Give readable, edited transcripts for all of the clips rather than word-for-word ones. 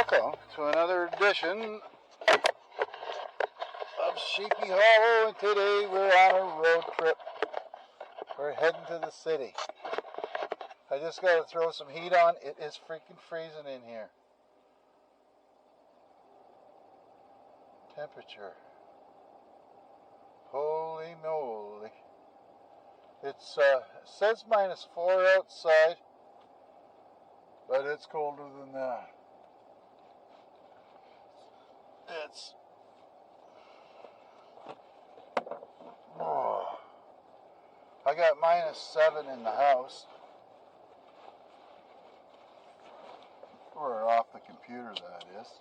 Welcome to another edition of Sheepy Hollow, and today we're on a road trip. We're heading to the city. I just got to throw some heat on. It is freaking freezing in here. Temperature. Holy moly. It says -4 outside, but it's colder than that. It's I got -7 in the house. Or off the computer, that is.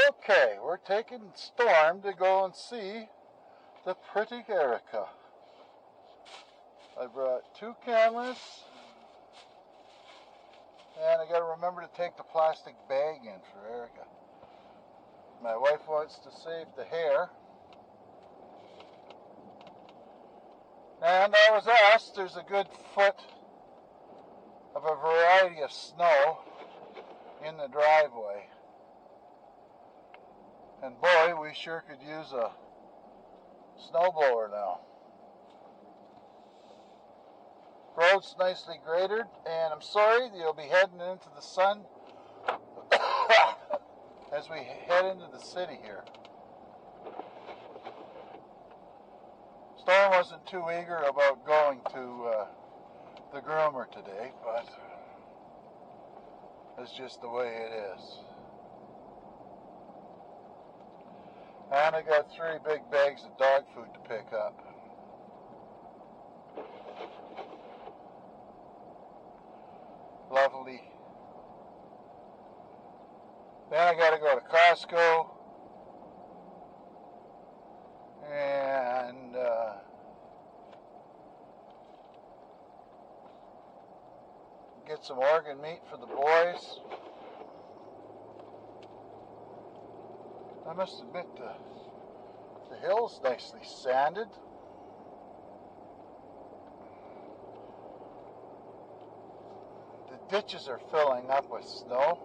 Okay, we're taking Storm to go and see the pretty Erica. I brought 2 cameras, and I got to remember to take the plastic bag in for Erica. My wife wants to save the hair. And I was asked, there's a good foot of a variety of snow in the driveway. And boy, we sure could use a snowblower now. Road's nicely graded, and I'm sorry you'll be heading into the sun as we head into the city here. Storm wasn't too eager about going to the groomer today, but it's just the way it is. And I got 3 big bags of dog food to pick up. Lovely. Then I got to go to Costco and get some organ meat for the boys. I must admit the hill's nicely sanded. The ditches are filling up with snow.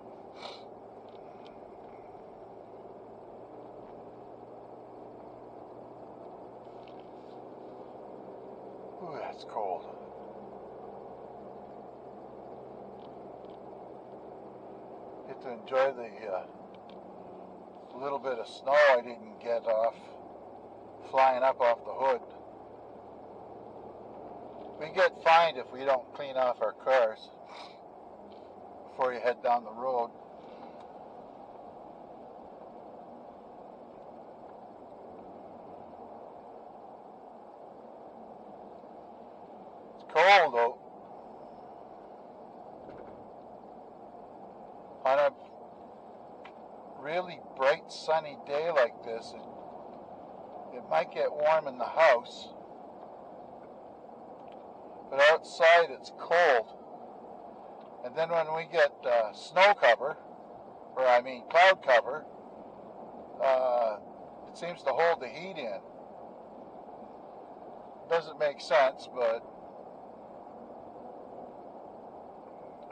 Ooh, that's cold. Get to enjoy the little bit of snow I didn't get off, flying up off the hood. We get fined if we don't clean off our cars before you head down the road. It's cold though. On a really bright sunny day like this, it might get warm in the house, but outside it's cold. And then when we get snow cover, or I mean cloud cover, it seems to hold the heat in. Doesn't make sense, but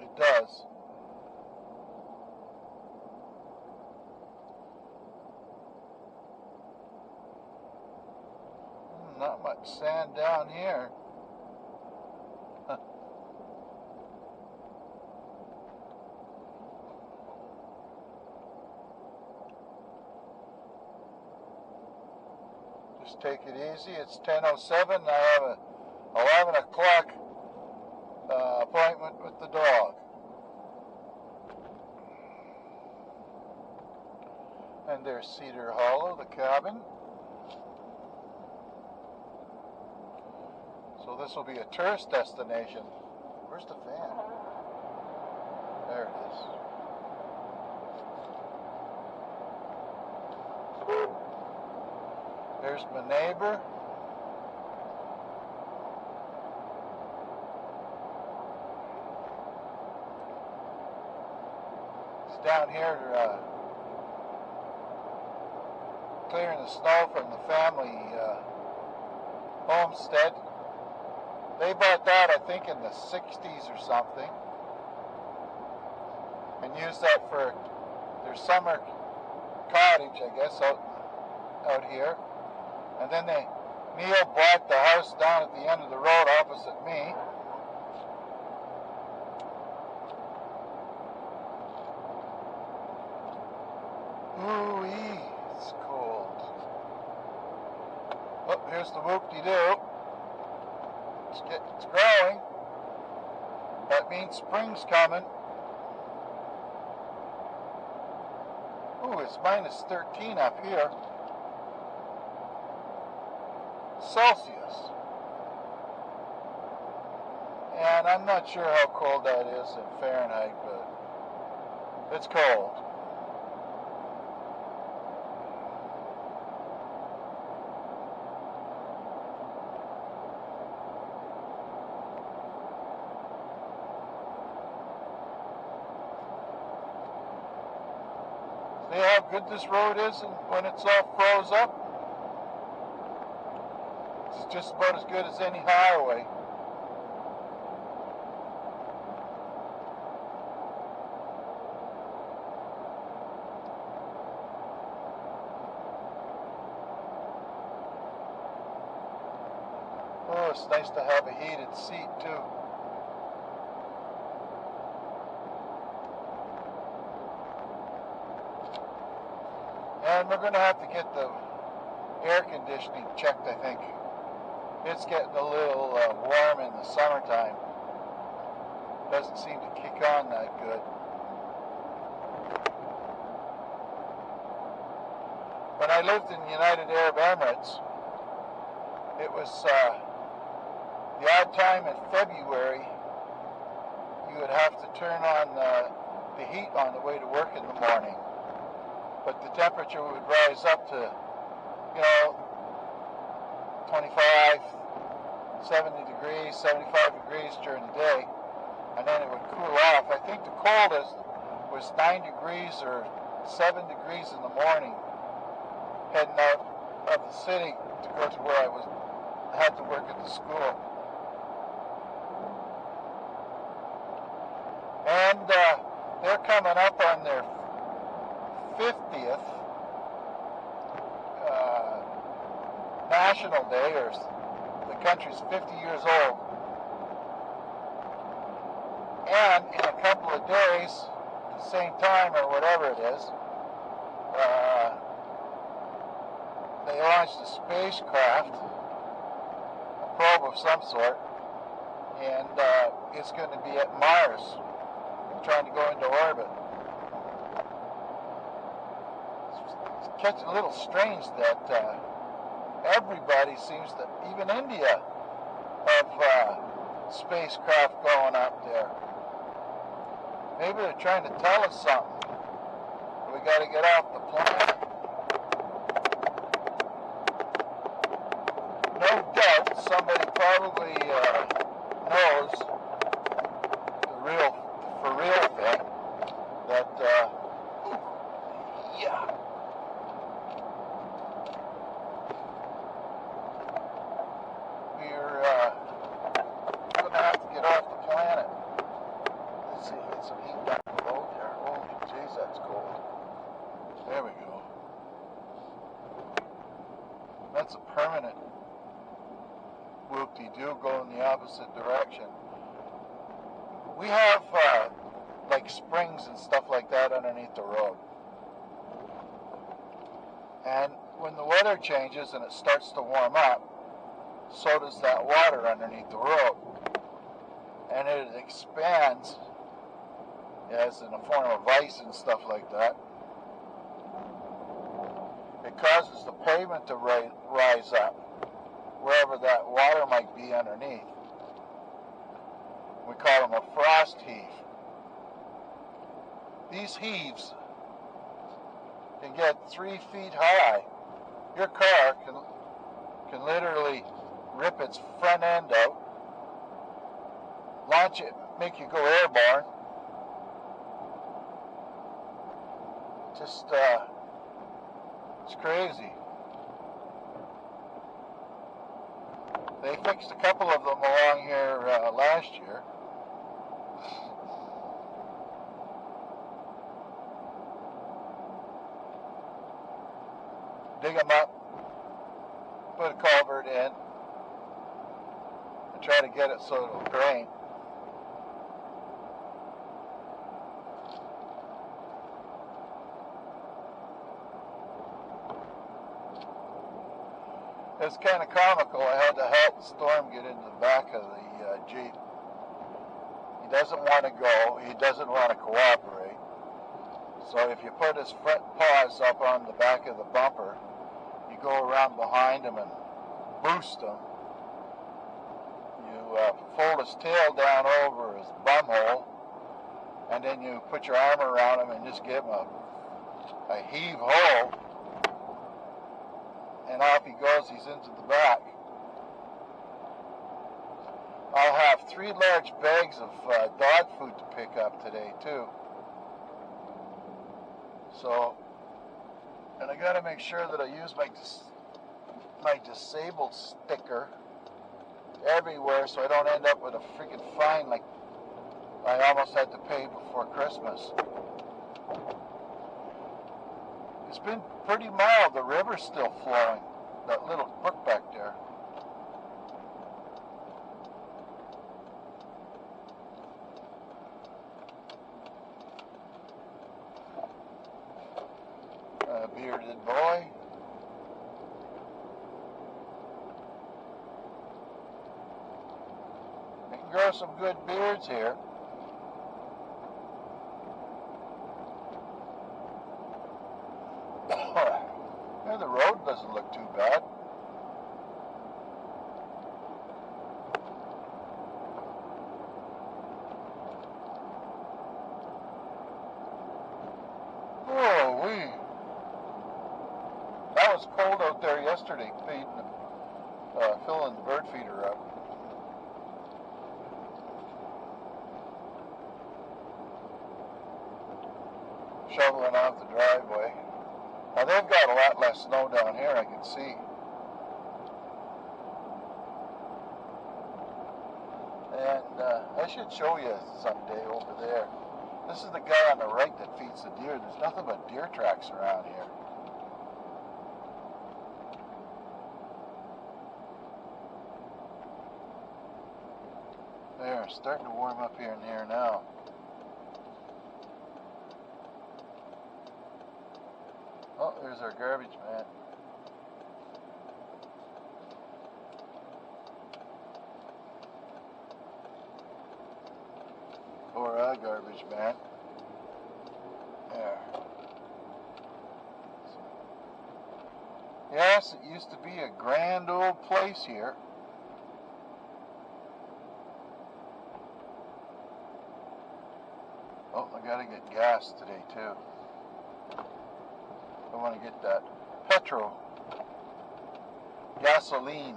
it does. Not much sand down here. Just take it easy. It's 10:07. I have a 11 o'clock appointment with the dog. And there's Cedar Hollow, the cabin. So this will be a tourist destination. Where's the fan? There it is. There's my neighbor. He's down here clearing the snow from the family homestead. They bought that, I think, in the 60s or something, and used that for their summer cottage, I guess, out here. And then Neil bought the house down at the end of the road opposite me. Ooh-wee, it's cold. Oh, here's the whoop-de-doo. It's growing. That means spring's coming. Ooh, it's minus 13 up here. Celsius. And I'm not sure how cold that is in Fahrenheit, but it's cold. See how good this road is when it's all froze up? It's just about as good as any highway. Oh, it's nice to have a heated seat too. And we're going to have to get the air conditioning checked, I think. It's getting a little warm in the summertime. Doesn't seem to kick on that good. When I lived in the United Arab Emirates, it was the odd time in February you would have to turn on the heat on the way to work in the morning. But the temperature would rise up to, 25, 70 degrees, 75 degrees during the day, and then it would cool off. I think the coldest was 9 degrees or 7 degrees in the morning, heading out of the city to go to where I had to work at the school. And they're coming up on their 50th National Day, or the country's 50 years old. And in a couple of days, at the same time or whatever it is, they launched a spacecraft, a probe of some sort, and it's going to be at Mars, trying to go into orbit. It's a little strange that everybody seems to, even India, have spacecraft going up there. Maybe they're trying to tell us something. We got to get off the planet. No doubt somebody probably knows the for real thing that yeah. We're going to have to get off the planet. Let's see, get some heat down the road there. Oh, jeez, that's cold. There we go. That's a permanent whoop-de-doo going the opposite direction. We have like springs and stuff like that underneath the road. And when the weather changes and it starts to warm up, so does that water underneath the road. And it expands as in the form of ice and stuff like that. It causes the pavement to rise up wherever that water might be underneath. We call them a frost heave. These heaves can get 3 feet high. Your car can literally rip its front end out, launch it, make you go airborne. Just, it's crazy. They fixed a couple of them along here last year. dig them up, put a culvert in, and try to get it so it'll drain. It's kind of comical. I had to help Storm get into the back of the Jeep. He doesn't want to go. He doesn't want to cooperate. So if you put his front paws up on the back of the bumper, you go around behind him and boost him. You fold his tail down over his bum hole, and then you put your arm around him and just give him a heave-ho. And off he goes, he's into the back. I'll have 3 large bags of dog food to pick up today too. So, and I gotta make sure that I use my disabled sticker everywhere so I don't end up with a freaking fine like I almost had to pay before Christmas. It's been pretty mild. The river's still flowing. That little brook back there. A bearded boy. You can grow some good beards here. Yeah, the road doesn't look too bad. Whoa-wee. That was cold out there yesterday, filling the bird feeder up. Shoveling off the driveway. Now they've got a lot less snow down here, I can see. And I should show you someday over there. This is the guy on the right that feeds the deer. There's nothing but deer tracks around here. There, starting to warm up here and there now. Oh, there's our garbage man. Or a garbage man. There. Yes, it used to be a grand old place here. Oh, I gotta get gas today too. I want to get that petrol, gasoline.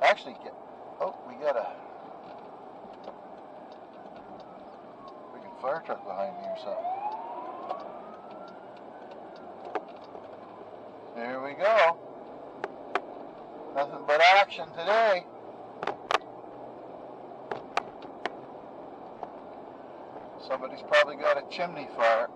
Actually, we got a freaking fire truck behind me or something. There we go. Nothing but action today. Somebody's probably got a chimney fire.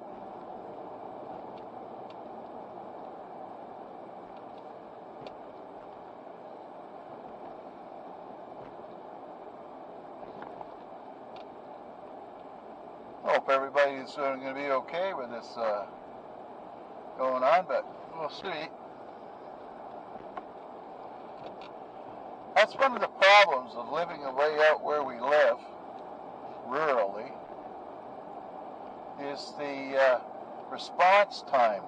Hope everybody's going to be okay with this going on, but we'll see. That's one of the problems of living way out where we live, rurally, is the response time.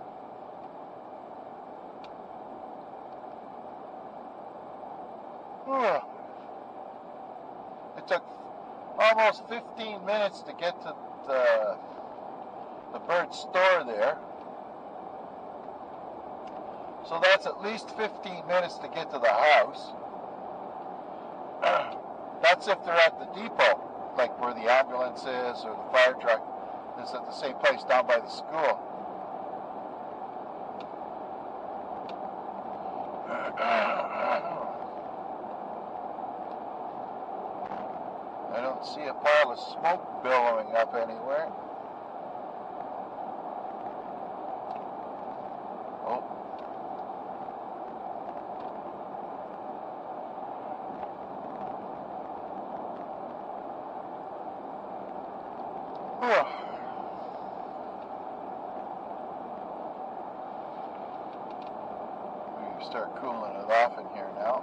It took almost 15 minutes to get to the Burtts store there. So that's at least 15 minutes to get to the house. That's if they're at the depot, like where the ambulance is or the fire truck is at the same place down by the school. I don't see a pile of smoke billowing up anywhere. start cooling it off in here now.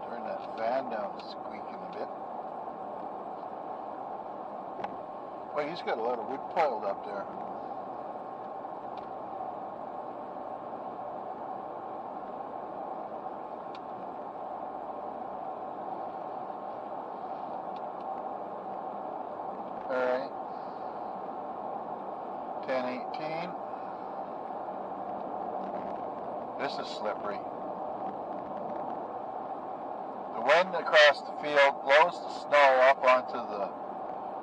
Turn that fan down, squeaking a bit. Well, he's got a lot of wood piled up there. Alright, 10:18. This is slippery. The wind across the field blows the snow up onto the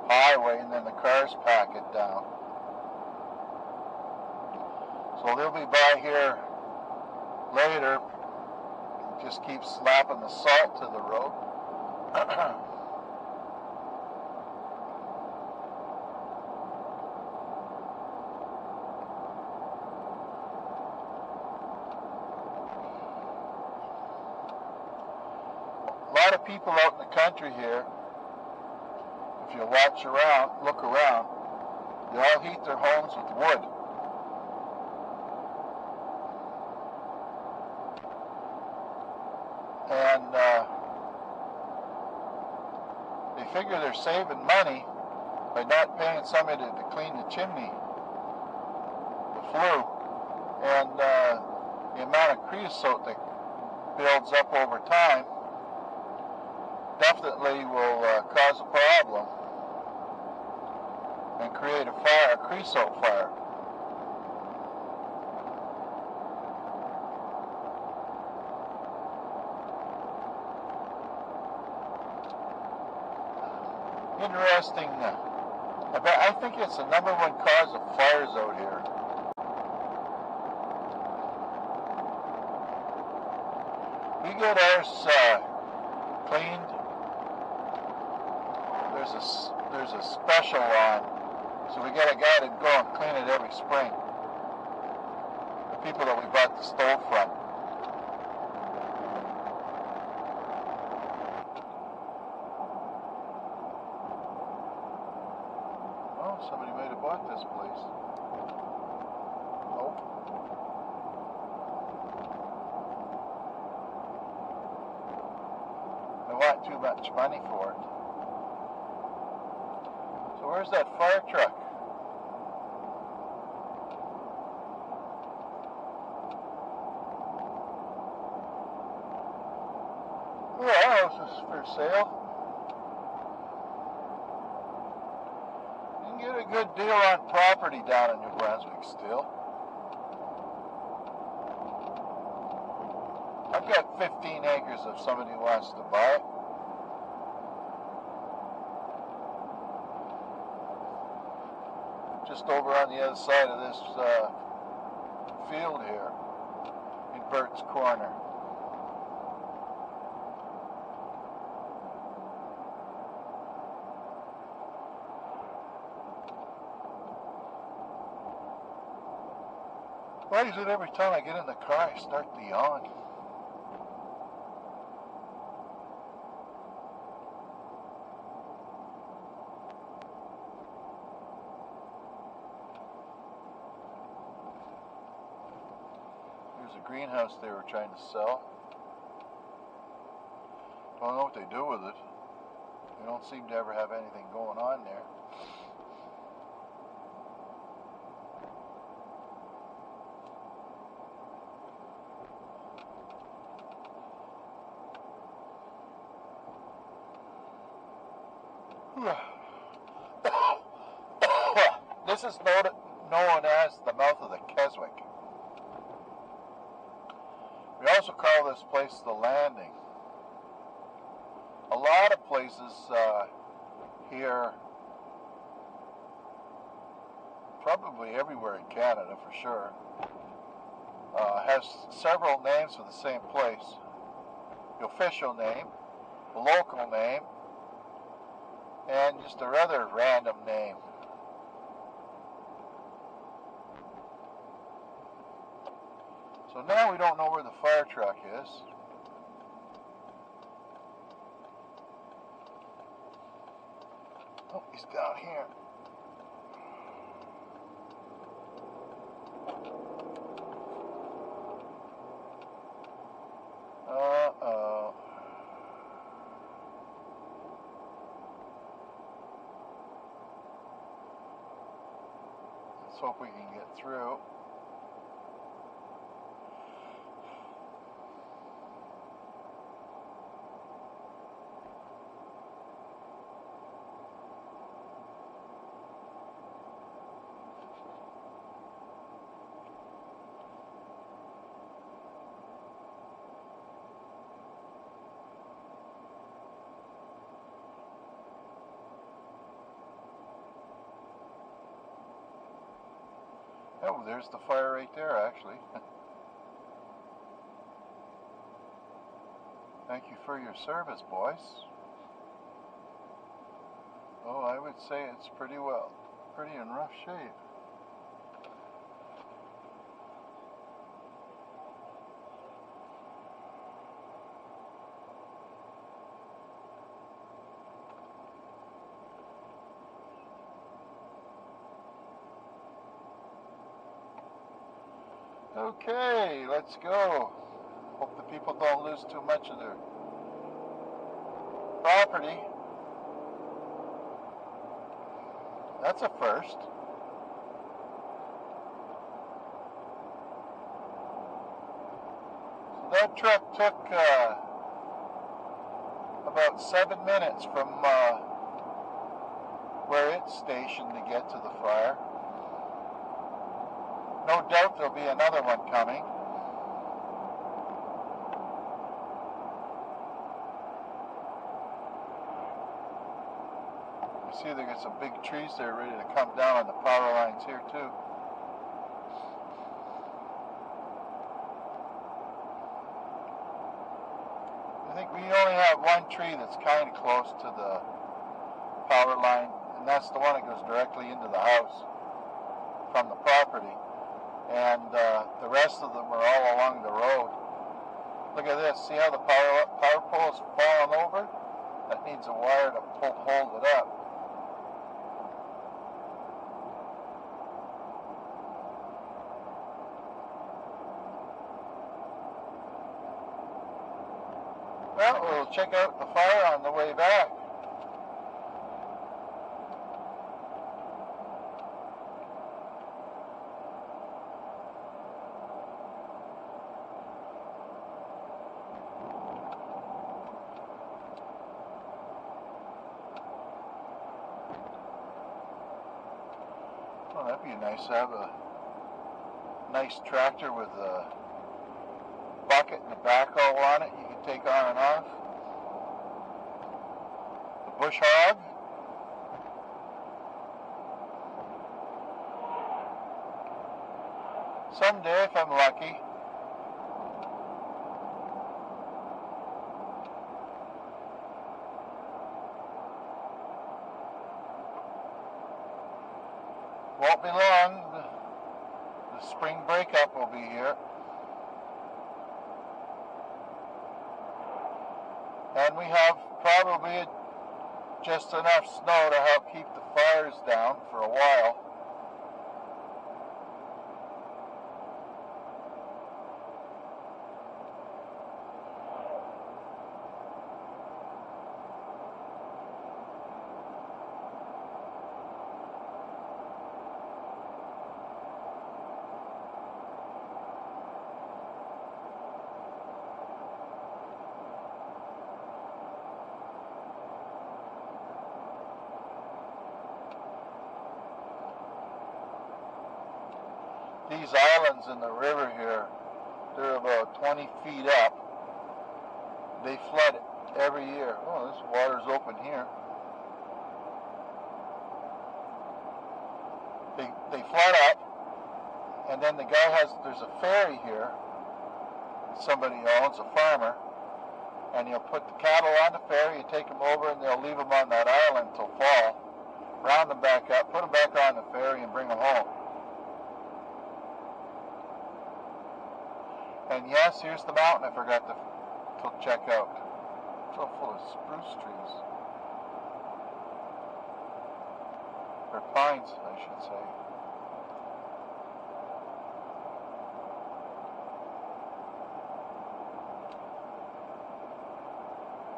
highway, and then the cars pack it down. So they'll be by here later, just keep slapping the salt to the road. A lot of people out in the country here, if you watch around, look around, they all heat their homes with wood. And they figure they're saving money by not paying somebody to clean the chimney, the flue, and the amount of creosote that builds up over time definitely will cause a problem and create a fire, a creosote fire. Interesting. I think it's the #1 cause of fires out here. We get ours cleaned. There's a special on, so we got a guy to go and clean it every spring. The people that we bought the stove from. Oh, somebody might have bought this place. Nope. They want too much money for it. So where's that fire truck? Oh, this is for sale. You can get a good deal on property down in New Brunswick still. I've got 15 acres if somebody wants to buy it. Just over on the other side of this field here in Burtts Corner. Why is it every time I get in the car I start to yawn? There's a greenhouse they were trying to sell. Don't know what they do with it. They don't seem to ever have anything going on there. This is known as the mouth of the Keswick. We also call this place the Landing. A lot of places here, probably everywhere in Canada for sure, has several names for the same place. The official name, the local name, and just a rather random name. So now we don't know where the fire truck is. trees down here. Uh-oh. Let's hope we can get through. Oh, there's the fire right there, actually. Thank you for your service, boys. Oh, I would say it's pretty in rough shape. Okay, let's go. Hope the people don't lose too much of their property. That's a first. So that trip took about 7 minutes from where it's stationed to get to the fire. No doubt there'll be another one coming. You see they got some big trees there ready to come down on the power lines here too. I think we only have one tree that's kind of close to the power line, and that's the one that goes directly into the house from the property. And the rest of them are all along the road. Look at this. See how the power pole is falling over? That needs a wire to hold it up. Well, we'll check out the fire on the way back. Oh, that'd be nice to have a nice tractor with a bucket and a backhoe on it you can take on and off. The bush hog. Someday, if I'm lucky. Won't be long. The spring breakup will be here. And we have probably just enough snow to help keep the fires down for a while. These islands in the river here, they're about 20 feet up. They flood it every year. Oh, this water's open here. They flood up, and then there's a ferry here that somebody owns, a farmer, and he'll put the cattle on the ferry, you take them over, and they'll leave them on that island till fall, round them back up, put them back on the ferry, and bring them home. And yes, here's the mountain I forgot to check out. So full of spruce trees. or pines, I should say.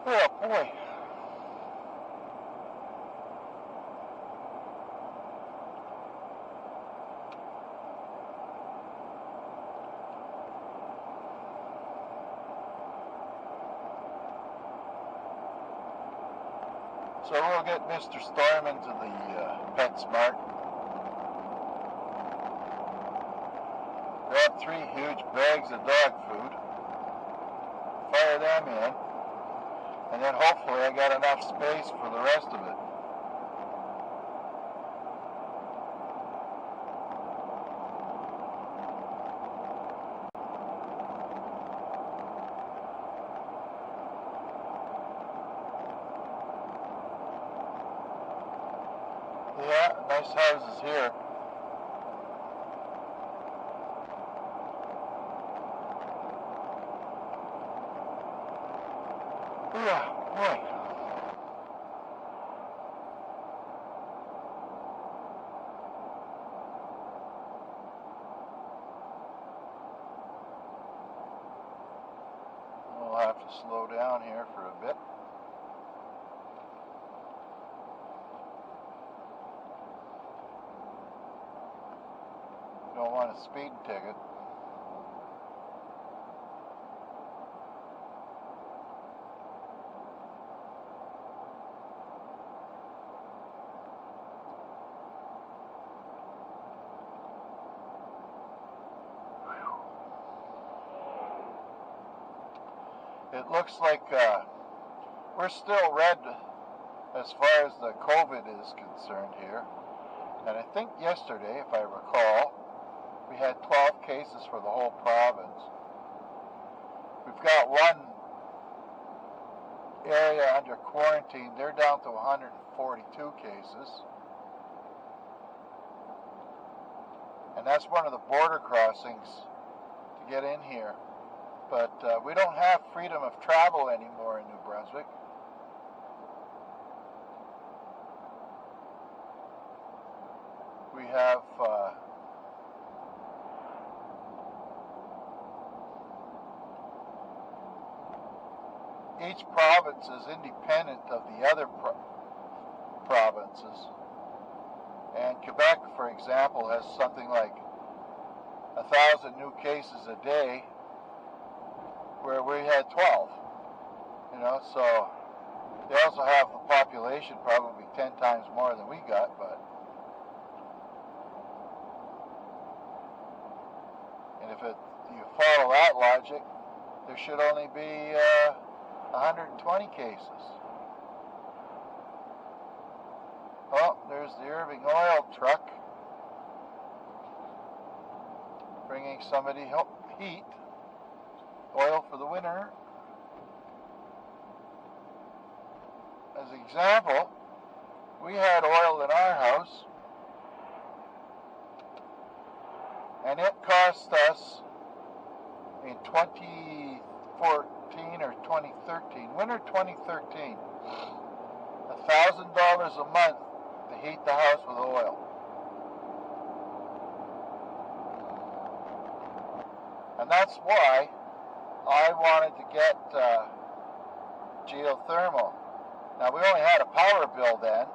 Oh boy. So we'll get Mr. Storm into the PetSmart. Grab 3 huge bags of dog food. Fire them in. And then hopefully I got enough space for the rest of it. Yeah, nice houses here. Yeah, boy. We'll have to slow down here for a bit. Don't want a speeding ticket. It looks like we're still red as far as the COVID is concerned here. And I think yesterday, if I recall, we had 12 cases for the whole province. We've got one area under quarantine. They're down to 142 cases. And that's one of the border crossings to get in here. But we don't have freedom of travel anymore in New Brunswick. We have each province is independent of the other provinces. And Quebec, for example, has something like 1,000 new cases a day, where we had 12, so they also have the population probably 10 times more than we got, but and if you follow that logic, there should only be 120 cases. Oh, there's the Irving oil truck bringing somebody heat. Oil for the winter. As an example, we had oil in our house, and it cost us in 2014 or 2013, winter 2013, $1,000 a month to heat the house with oil. And that's why I wanted to get geothermal. Now, we only had a power bill then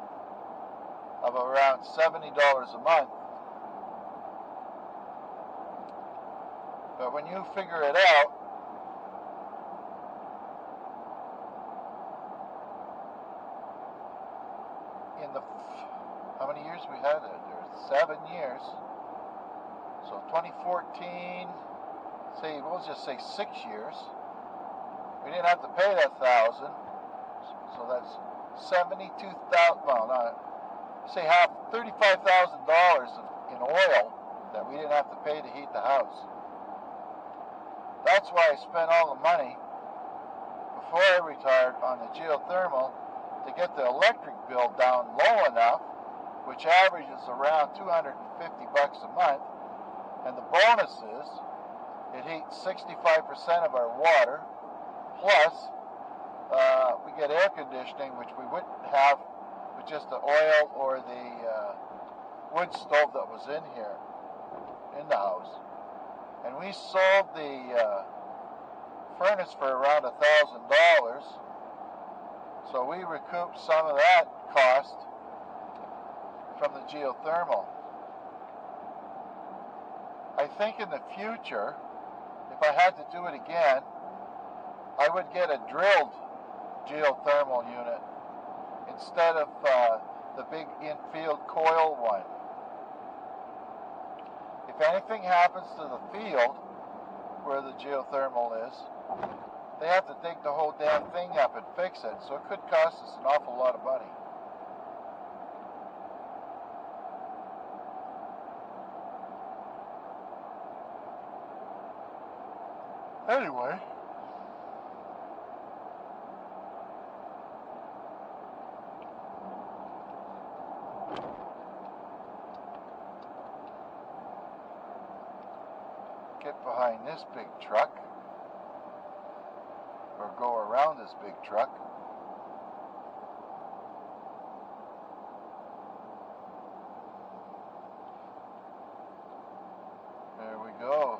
of around $70 a month. But when you figure it out, in the, how many years we had it? There's 7 years. So 2014, we'll just say 6 years. We didn't have to pay that $1,000. So that's 72,000. Well, say half, $35,000 in oil that we didn't have to pay to heat the house. That's why I spent all the money before I retired on the geothermal to get the electric bill down low enough, which averages around $250 a month. And the bonus is it heats 65% of our water, plus we get air conditioning, which we wouldn't have with just the oil or the wood stove that was in here, in the house. And we sold the furnace for around $1,000. So we recouped some of that cost from the geothermal. I think in the future, if I had to do it again, I would get a drilled geothermal unit instead of the big in-field coil one. If anything happens to the field where the geothermal is, they have to dig the whole damn thing up and fix it, so it could cost us an awful lot of money. Anyway, get behind this big truck, or go around this big truck. There we go.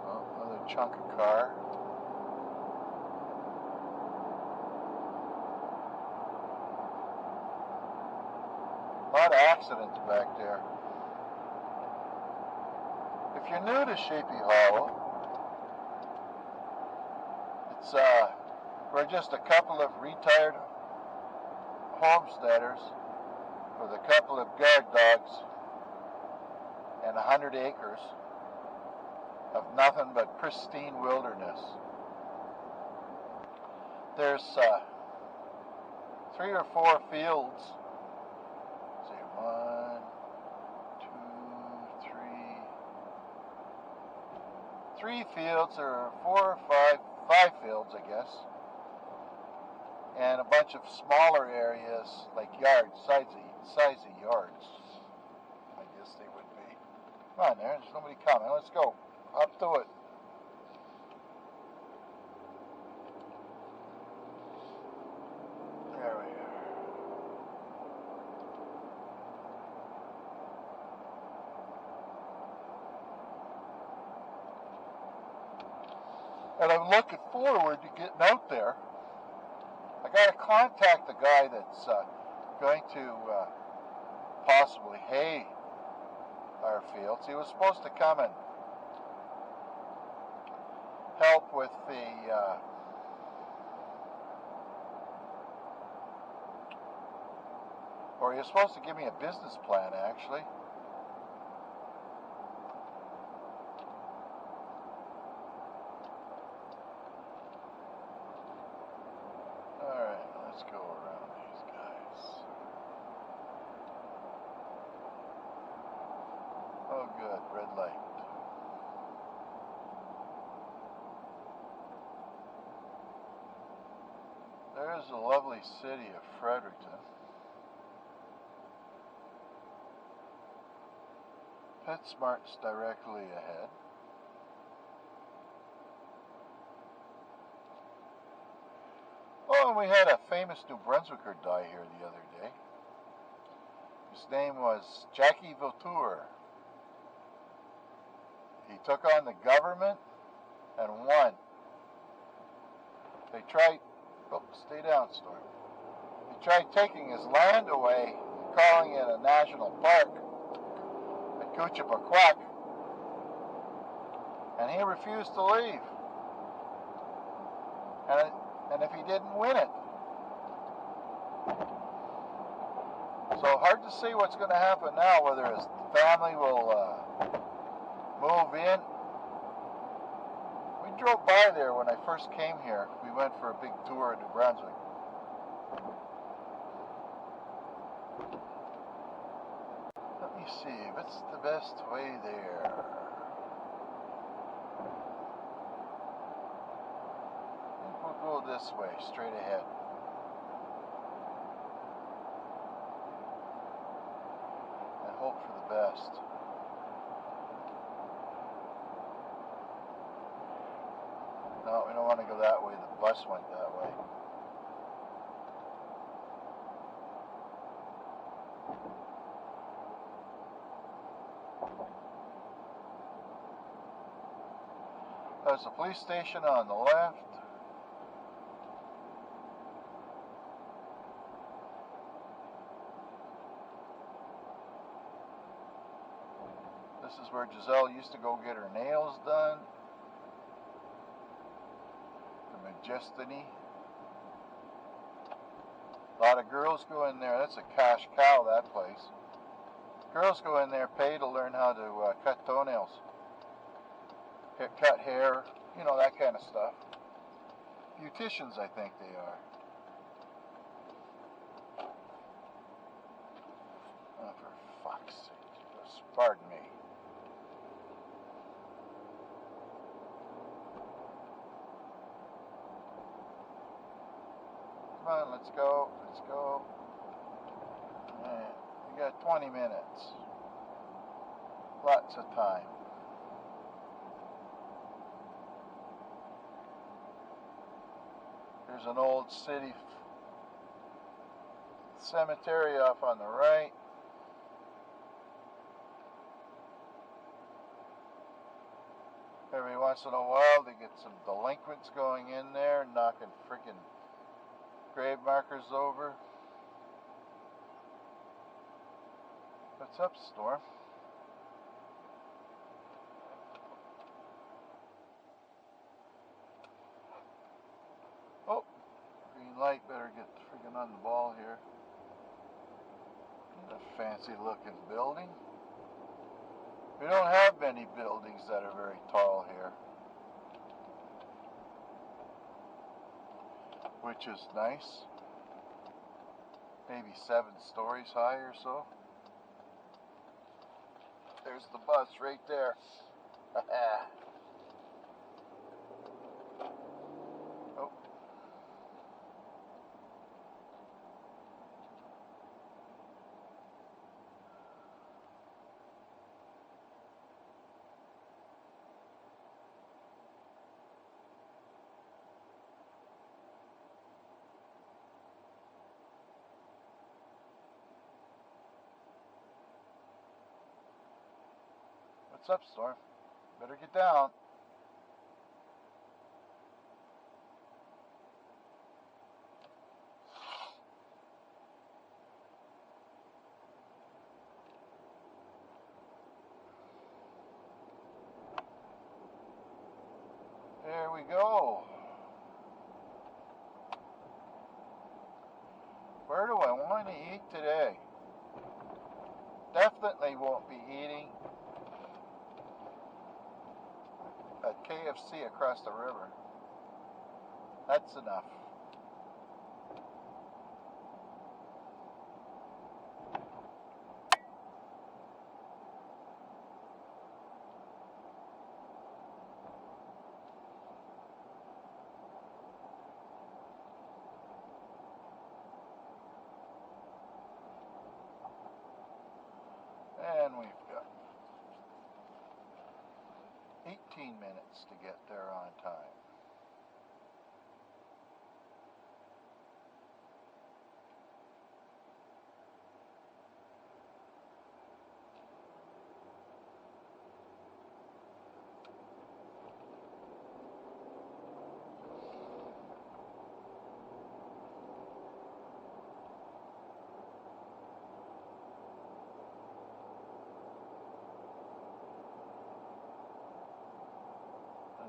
Oh, another chunk of car. A lot of accidents back there. If you're new to Sheepy Hollow, it's we're just a couple of retired homesteaders with a couple of guard dogs and 100 acres of nothing but pristine wilderness. There's 3 or 4 fields. Let's see, 1, 2, 3 fields, or 4 or 5 fields, I guess, and a bunch of smaller areas like yards, size of yards, I guess they would be. Come on there, there's nobody coming. Let's go up to it. There we are. And I'm looking forward to getting out there. I got to contact the guy that's going to possibly hay our fields. He was supposed to come and help with the or he was supposed to give me a business plan, actually. Alright, let's go around these guys. Oh good, red light. There's the lovely city of Fredericton. PetSmart's directly ahead. Oh, and we had a famous New Brunswicker die here the other day. His name was Jackie Vautour. He took on the government and won. They tried, oh, stay down, Storm. They tried taking his land away, calling it a national park at Kuchapaquak, and he refused to leave. And if he didn't win it. So hard to see what's going to happen now, whether his family will move in. We drove by there when I first came here. We went for a big tour of New Brunswick. Let me see, what's the best way there? I think we'll go this way, straight ahead. And hope for the best. No, We don't want to go that way. The bus went that way. There's a police station on the left. This is where Giselle used to go get her nails done. The Majestiny. A lot of girls go in there. That's a cash cow, that place. Girls go in there, pay to learn how to cut toenails. Cut hair, you know, that kind of stuff. Beauticians, I think they are. Oh, for fuck's sake. Pardon me. Come on, let's go. Let's go. And we got 20 minutes. Lots of time. There's an old city cemetery off on the right. Every once in a while they get some delinquents going in there, knocking freaking grave markers over. What's up, Storm? Oh, green light, better get freaking on the ball here. A fancy looking building. We don't have many buildings that are very tall here, which is nice. Maybe 7 stories high or so. There's the bus right there. Oh. What's up, Storm? Better get down. There we go. Where do I want to eat today? Definitely won't be eating at KFC across the river. That's enough. And we've got 18 minutes to get there on time.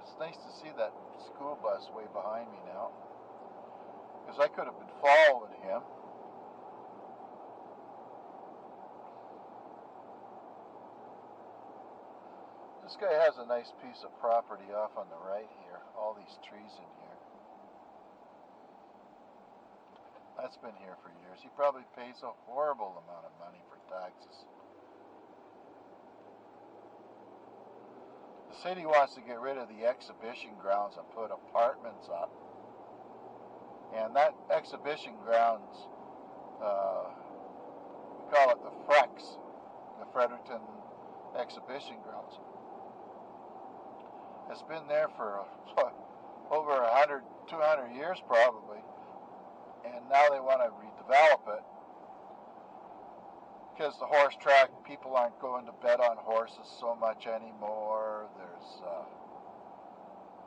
It's nice to see that school bus way behind me now, because I could have been following him. This guy has a nice piece of property off on the right here, all these trees in here. That's been here for years. He probably pays a horrible amount of money for taxes. The city wants to get rid of the exhibition grounds and put apartments up. And that exhibition grounds, we call it the Frex, the Fredericton Exhibition Grounds. It's been there for over 100, 200 years probably, and now they want to redevelop it because the horse track, people aren't going to bet on horses so much anymore. There's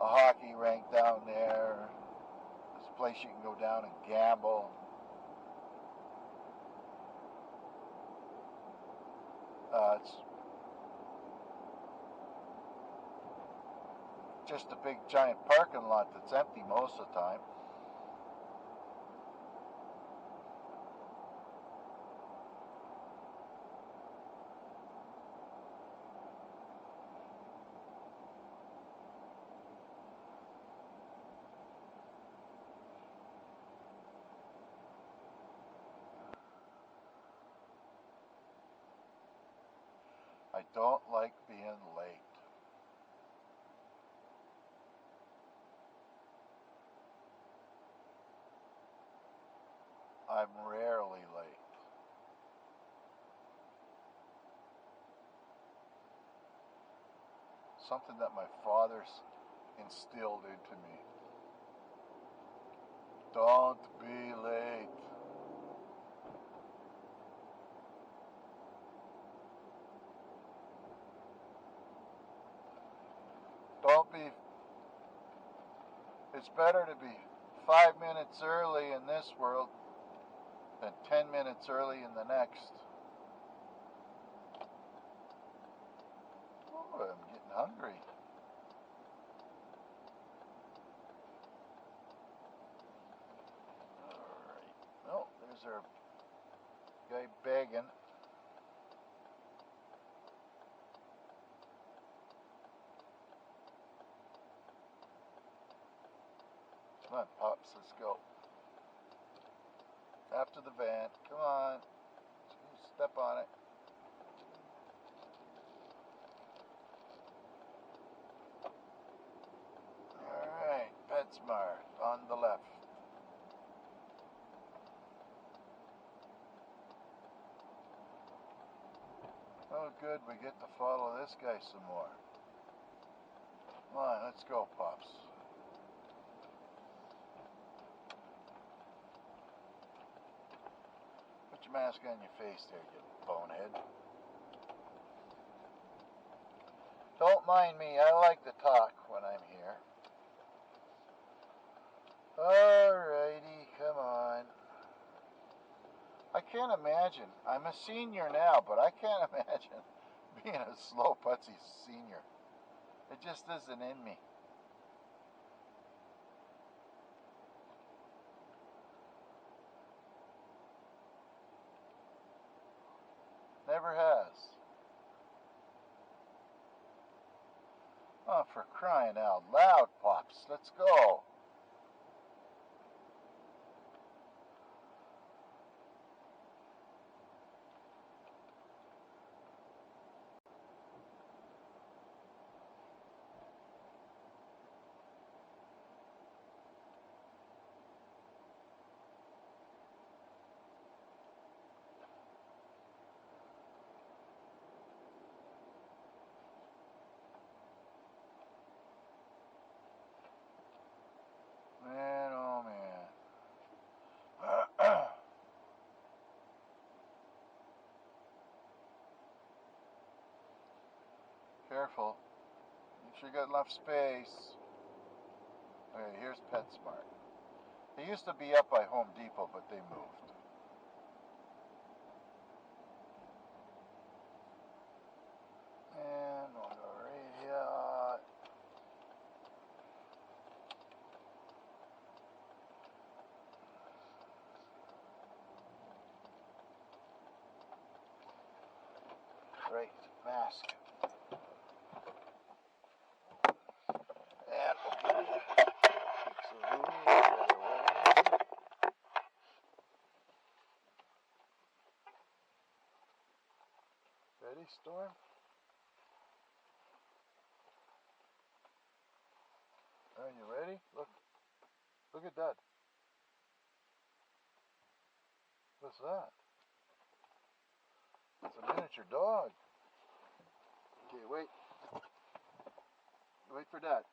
a hockey rink down there. There's a place you can go down and gamble. It's just a big giant parking lot that's empty most of the time. I don't like being late. I'm rarely late. Something that my father's instilled into me. Don't be late. Don't be. It's better to be 5 minutes early in this world than 10 minutes early in the next. Oh, I'm getting hungry. Alright. Oh, there's our guy begging. Come on, Pops, let's go. After the van. Come on. Step on it. Alright, PetSmart on the left. Oh good, we get to follow this guy some more. Come on, let's go, Pops. Put your mask on your face there, you bonehead. Don't mind me, I like to talk when I'm here. Alrighty, come on. I can't imagine. I'm a senior now, but I can't imagine being a slow putsy senior. It just isn't in me. Never has. Oh, for crying out loud, Pops. Let's go. Man, oh man. Careful. Make sure you got enough space. Okay, here's PetSmart. They used to be up by Home Depot, but they moved. And we'll go right here. Right, mask. And we'll fix the room the other way. Ready, Storm? Are you ready? Look at that. What's that? It's a miniature dog. Okay, wait. Wait for Dad.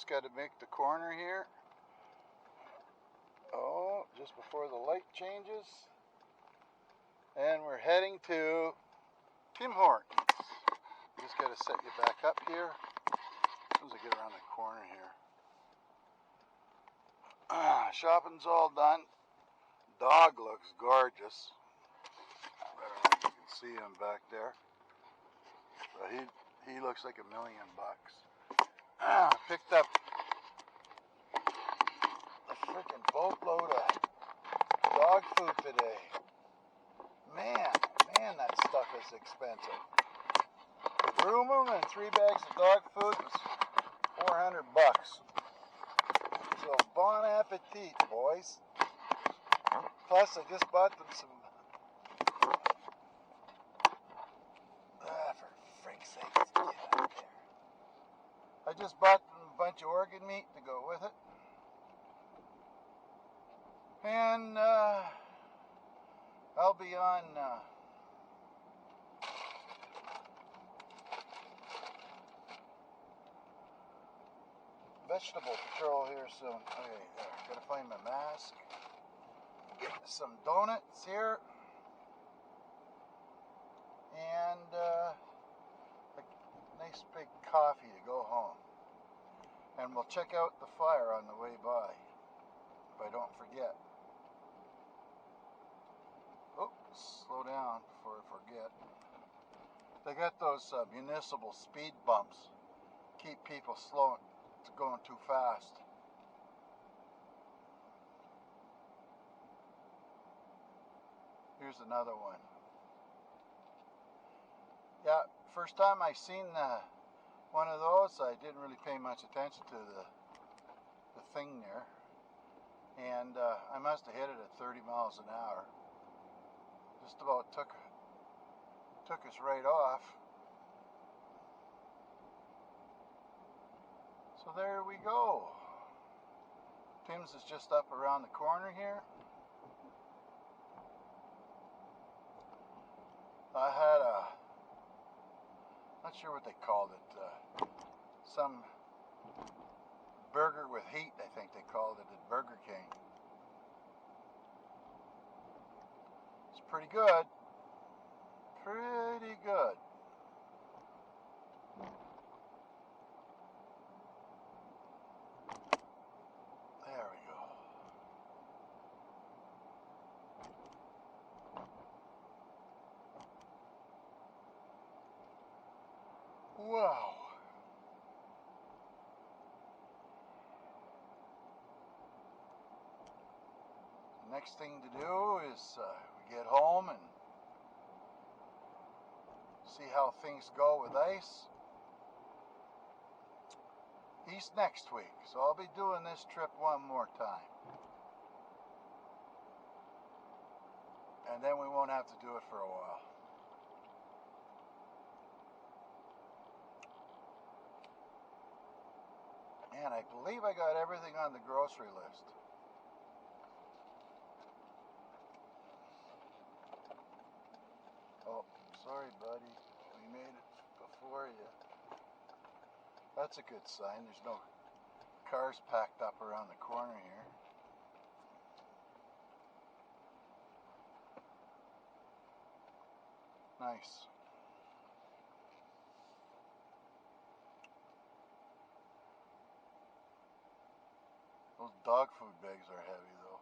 Just got to make the corner here. Oh, just before the light changes. And we're heading to Tim Hortons. Just got to set you back up here as soon as I get around the corner here. Shopping's all done. Dog looks gorgeous. I don't know if you can see him back there. But he looks like $1 million. Picked up a freaking boatload of dog food today. Man, that stuff is expensive. Grooming and 3 bags of dog food was $400. So bon appetit, boys. Plus, I just bought them some. For frick's sake, get out there. I just bought them a bunch of organ meat to go with it. And I'll be on vegetable patrol here soon. Okay, gotta find my mask. Get some donuts here. And a nice big coffee to go home. And we'll check out the fire on the way by, if I don't forget. Oh, slow down before I forget. They got those municipal speed bumps. Keep people slow, going too fast. Here's another one. Yeah, first time I seen one of those, I didn't really pay much attention to the thing there. And I must have hit it at 30 miles an hour. Just about took us right off. So there we go. Tim's is just up around the corner here. I had not sure what they called it, some burger with heat, I think they called it at Burger King. It's pretty good. Pretty good. There we go. Wow. The next thing to do is we get home and see how things go with ice. East next week, so I'll be doing this trip one more time. And then we won't have to do it for a while. Man, I believe I got everything on the grocery list. Oh, sorry, buddy. We made it before you. That's a good sign. There's no cars packed up around the corner here. Nice. Those dog food bags are heavy though.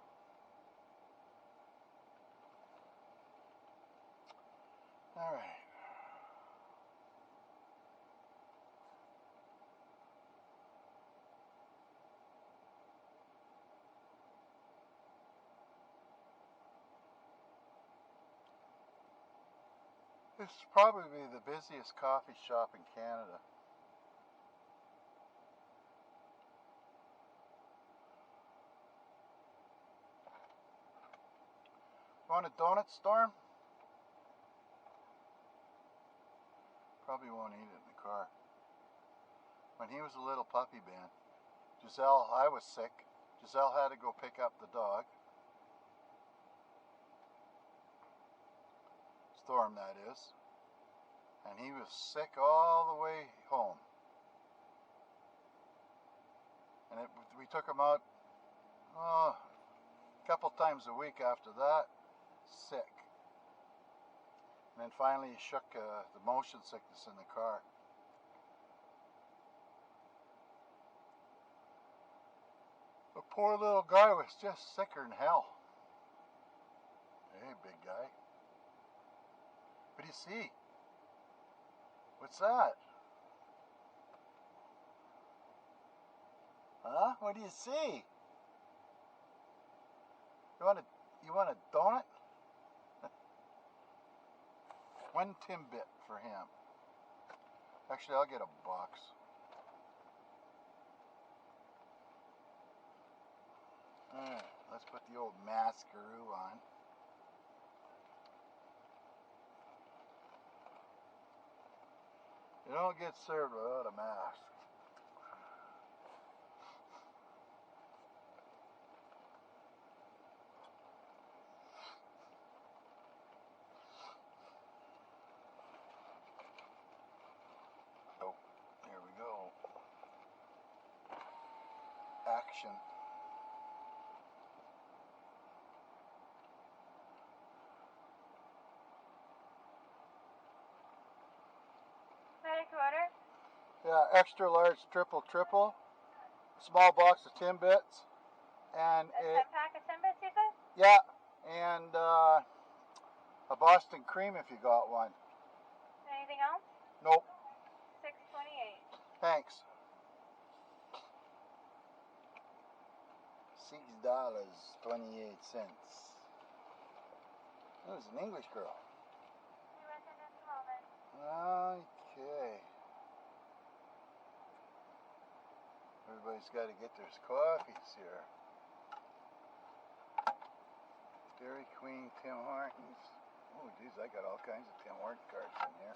All right. This is probably the busiest coffee shop in Canada. Want a donut, Storm? Probably won't eat it in the car. When he was a little puppy man, Giselle, I was sick. Giselle had to go pick up the dog. Storm, that is. And he was sick all the way home. And we took him out a couple times a week after that, sick. And then finally he shook the motion sickness in the car. The poor little guy was just sicker than hell. Hey, big guy. What do you see? What's that? Huh? What do you see? You want a donut? One Timbit for him. Actually, I'll get a box. Alright, let's put the old maskaroo on. You don't get served without a mask. Oh, here we go. Action. Quarter? Yeah, extra large triple, small box of Timbits, and A 10-pack of Timbits, you said? Yeah, and a Boston cream if you got one. Anything else? Nope. $6.28. Thanks. $6.28. That was an English girl. You reckon just a moment. Okay. Everybody's got to get their coffees here. Dairy Queen, Tim Hortons. Oh, geez, I got all kinds of Tim Hortons cards in here.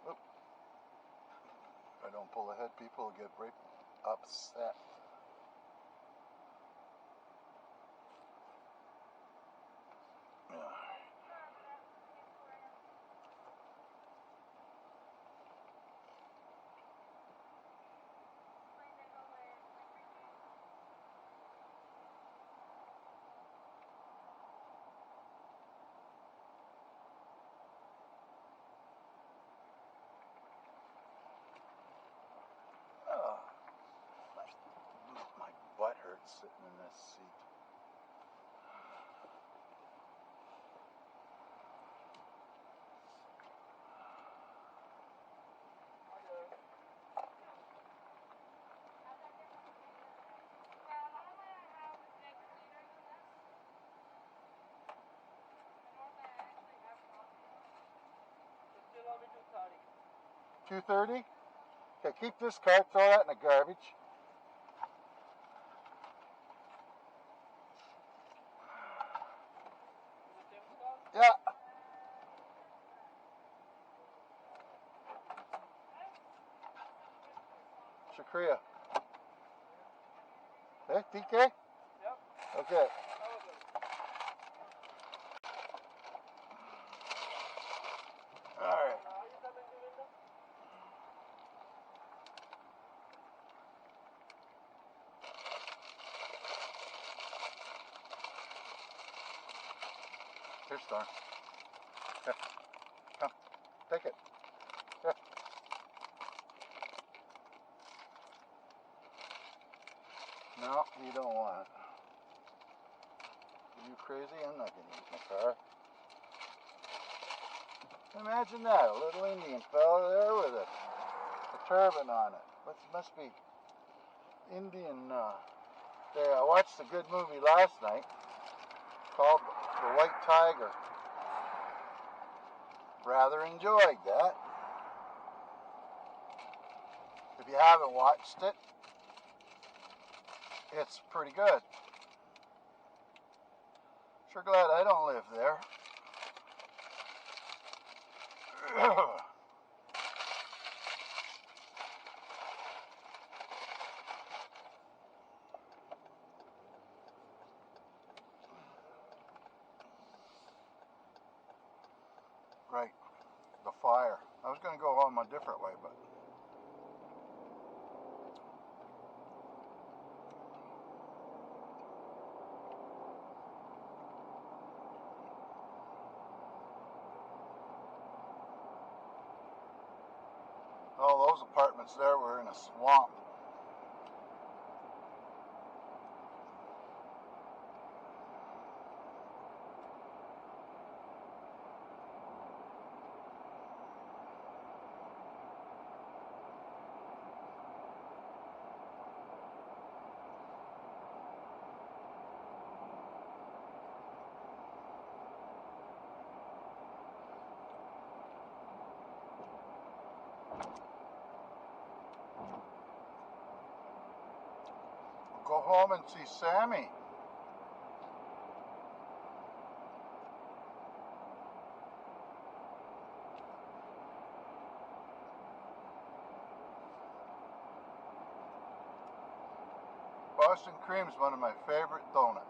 Oop. If I don't pull ahead, people will get right upset. My butt hurts sitting in this seat. $2.30? Okay, keep this card, throw that in the garbage. Yeah. Shakria. Hey, DK? Yep. Okay. Alright. Here's Storm. Here. Come. Take it. Here. No, you don't want it. Are you crazy? I'm not going to use my car. Imagine that, a little Indian fella there with a turban on it. Must be Indian. There, I watched a good movie last night called The White Tiger. Rather enjoyed that. If you haven't watched it, it's pretty good. Sure glad I don't live there. a fire. I was going to go home a different way, but all those apartments there were in a swamp. Go home and see Sammy. Boston cream is one of my favorite donuts.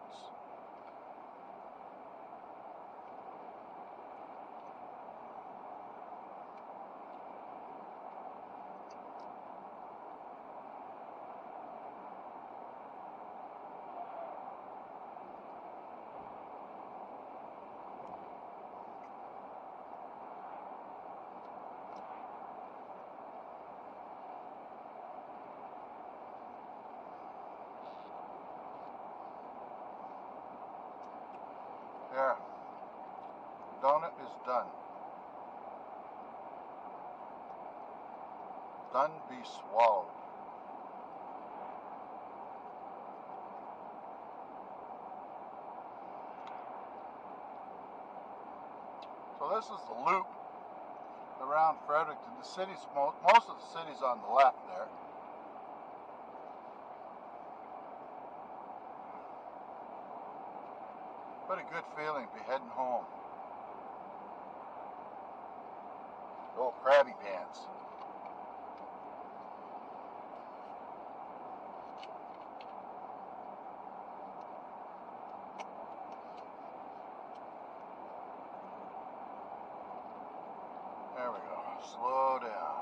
There, donut is done. Done be swallowed. So this is the loop around Fredericton. The city's, most of the city's on the left there. What a good feeling to be heading home. Oh, crabby pants. There we go. Slow down.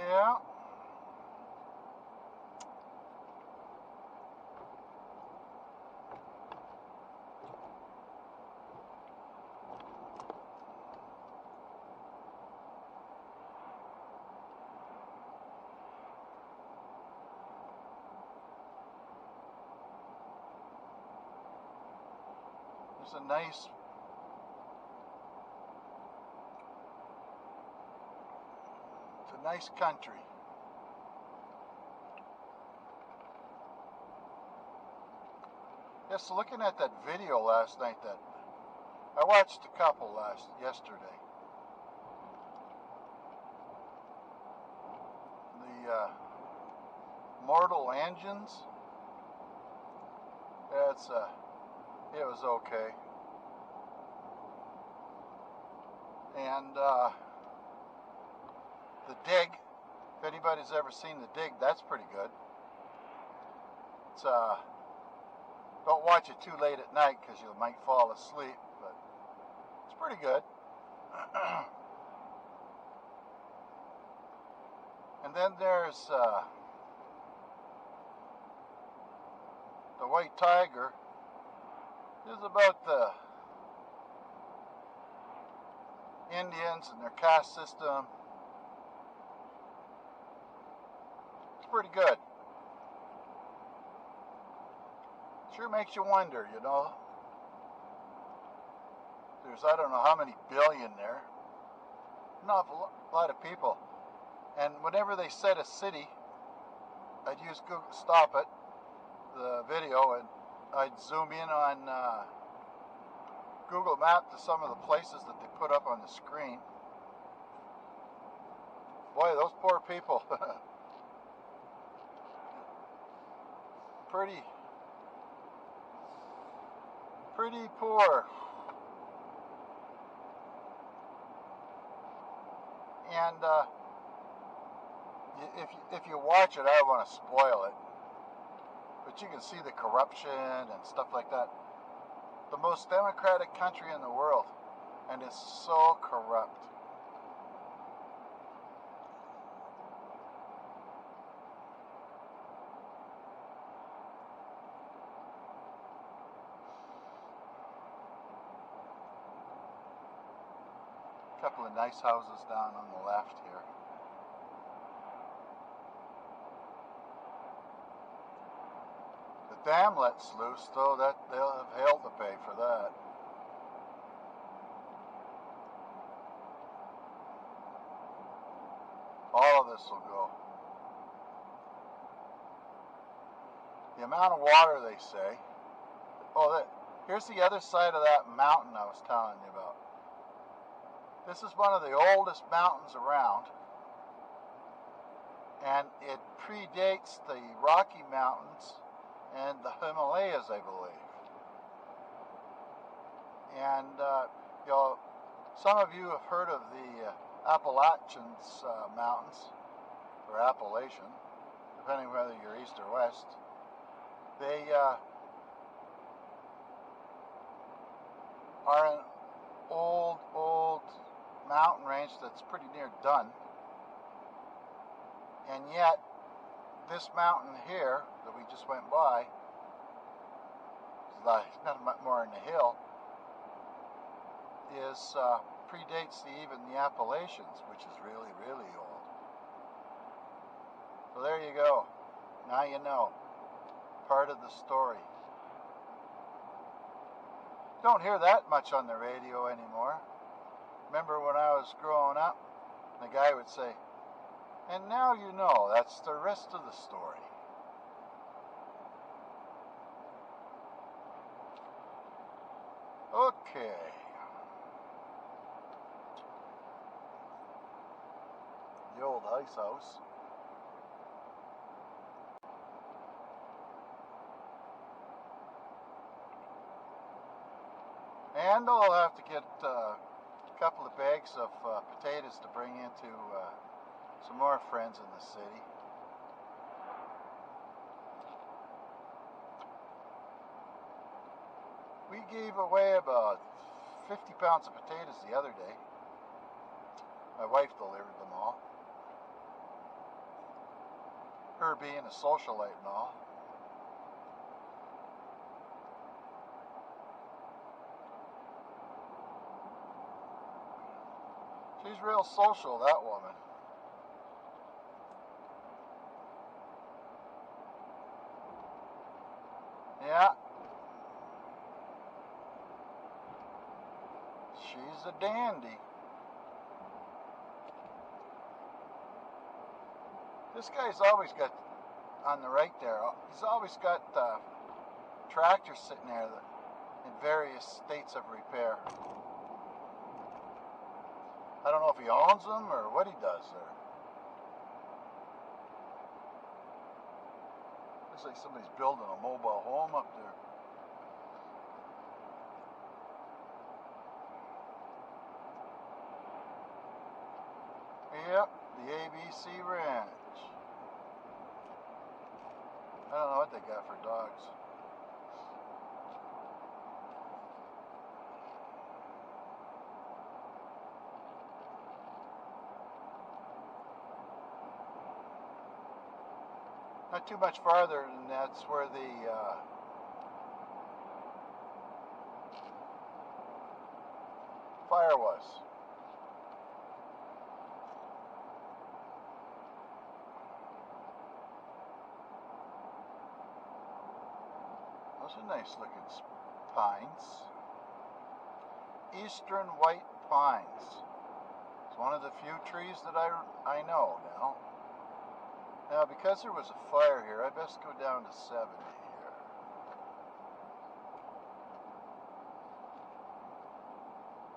Yeah. It's a nice, country. Yes, looking at that video last night, that I watched a couple yesterday. The Mortal Engines. Yeah, it was okay. And The Dig, if anybody's ever seen The Dig, that's pretty good. It's don't watch it too late at night because you might fall asleep, but it's pretty good. And then there's The White Tiger. This is about the Indians and their caste system. It's pretty good. Sure makes you wonder, you know. There's, I don't know how many billion there. An awful lot of people. And whenever they said a city, I'd use Google, stop it, the video, and I'd zoom in on Google Map to some of the places that they put up on the screen. Boy, those poor people. pretty poor. And if you watch it, I don't want to spoil it, but you can see the corruption and stuff like that. The most democratic country in the world, and it's so corrupt. A couple of nice houses down on the left here. The dam lets loose, though, that they'll have hell to pay for that. All of this will go. The amount of water, they say. Oh, here's the other side of that mountain I was telling you about. This is one of the oldest mountains around, and it predates the Rocky Mountains and the Himalayas, I believe. And you know, some of you have heard of the Appalachians Mountains, or Appalachian, depending whether you're east or west. They are an old mountain range that's pretty near done, and yet this mountain here that we just went by, like not much more than a hill, is predates even the Appalachians, which is really, really old. So there you go. Now you know part of the story. Don't hear that much on the radio anymore. Remember when I was growing up, the guy would say, "And now you know, that's the rest of the story." Okay. The old ice house. And I'll have to get a couple of bags of potatoes to bring into some more friends in the city. We gave away about 50 pounds of potatoes the other day. My wife delivered them all. Her being a socialite and all. She's real social, that woman. Yeah. She's a dandy. This guy's always got, on the right there, he's always got tractors sitting there in various states of repair. I don't know if he owns them or what he does there. Looks like somebody's building a mobile home up there. Yep, the ABC Ranch. I don't know what they got for dogs. Not too much farther than that's where the fire was. Those are nice looking pines. Eastern white pines. It's one of the few trees that I know now. Now, because there was a fire here, I best go down to 70 here.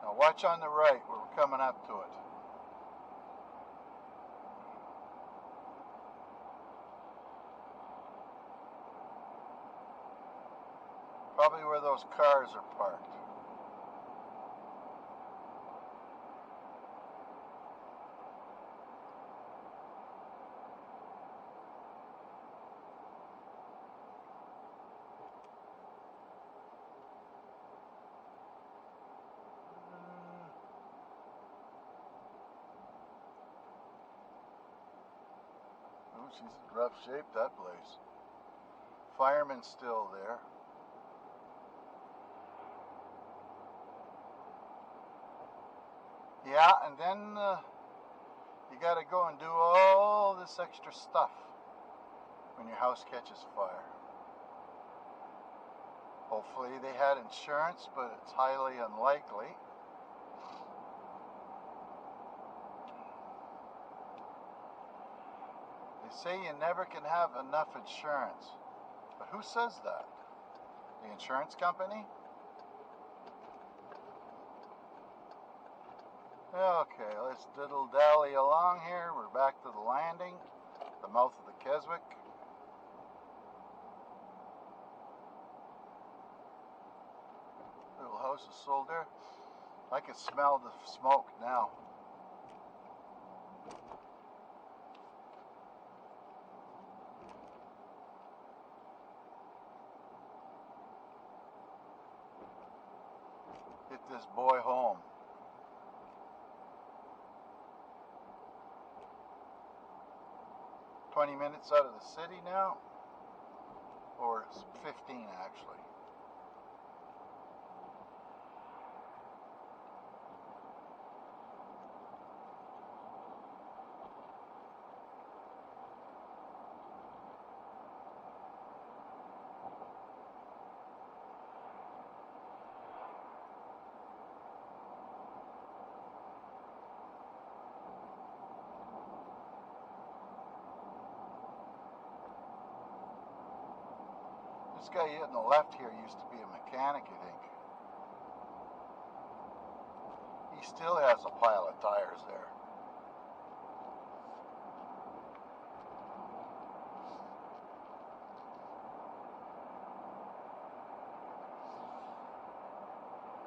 Now watch on the right, we're coming up to it. Probably where those cars are parked. Oh, she's in rough shape, that place. Fireman's still there. Yeah, and then you gotta go and do all this extra stuff when your house catches fire. Hopefully they had insurance, but it's highly unlikely. They say you never can have enough insurance. But who says that? The insurance company? Okay, let's diddle-dally along here. We're back to the landing, the mouth of the Keswick. Little house is sold there. I can smell the smoke now. Get this boy home. "20 minutes out of the city now, or 15 actually. This guy on the left here used to be a mechanic, I think. He still has a pile of tires there.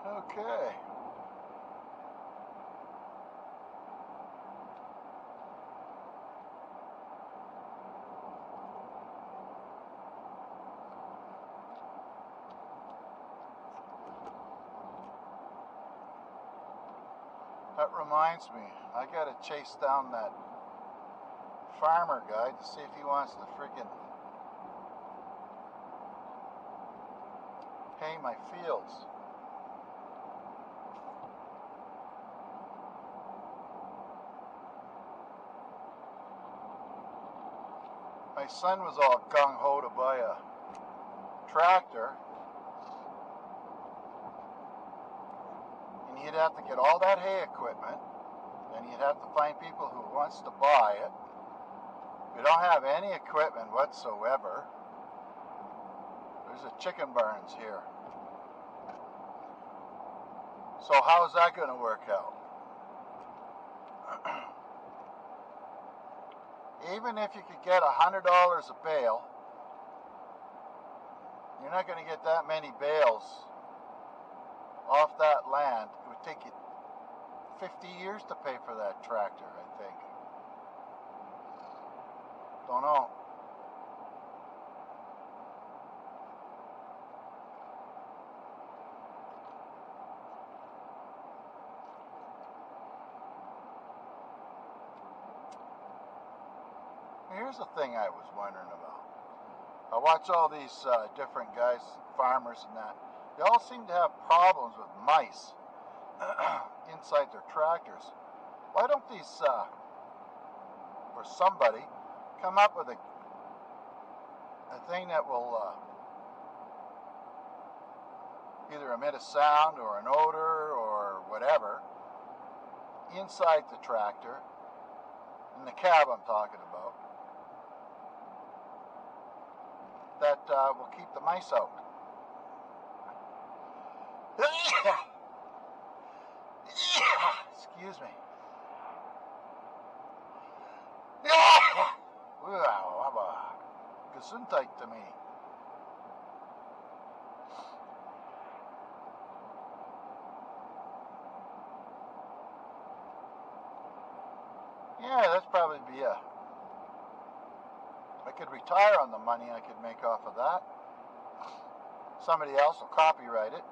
Okay. That reminds me, I gotta chase down that farmer guy to see if he wants to friggin' hay my fields. My son was all gung-ho to buy a tractor, and he'd have to get all that hay equipment, and he'd have to find people who wants to buy it. We don't have any equipment whatsoever. There's a chicken barns here. So how's that going to work out? Even if you could get $100 a bale, you're not going to get that many bales off that land. It would take you 50 years to pay for that tractor, I think. Don't know. Here's the thing I was wondering about. I watch all these different guys, farmers and that. They all seem to have problems with mice inside their tractors. Why don't these, or somebody, come up with a thing that will either emit a sound or an odor or whatever inside the tractor, in the cab I'm talking about, that will keep the mice out. Excuse me. Gesundheit to me. probably be I could retire on the money I could make off of that. Somebody else will copyright it.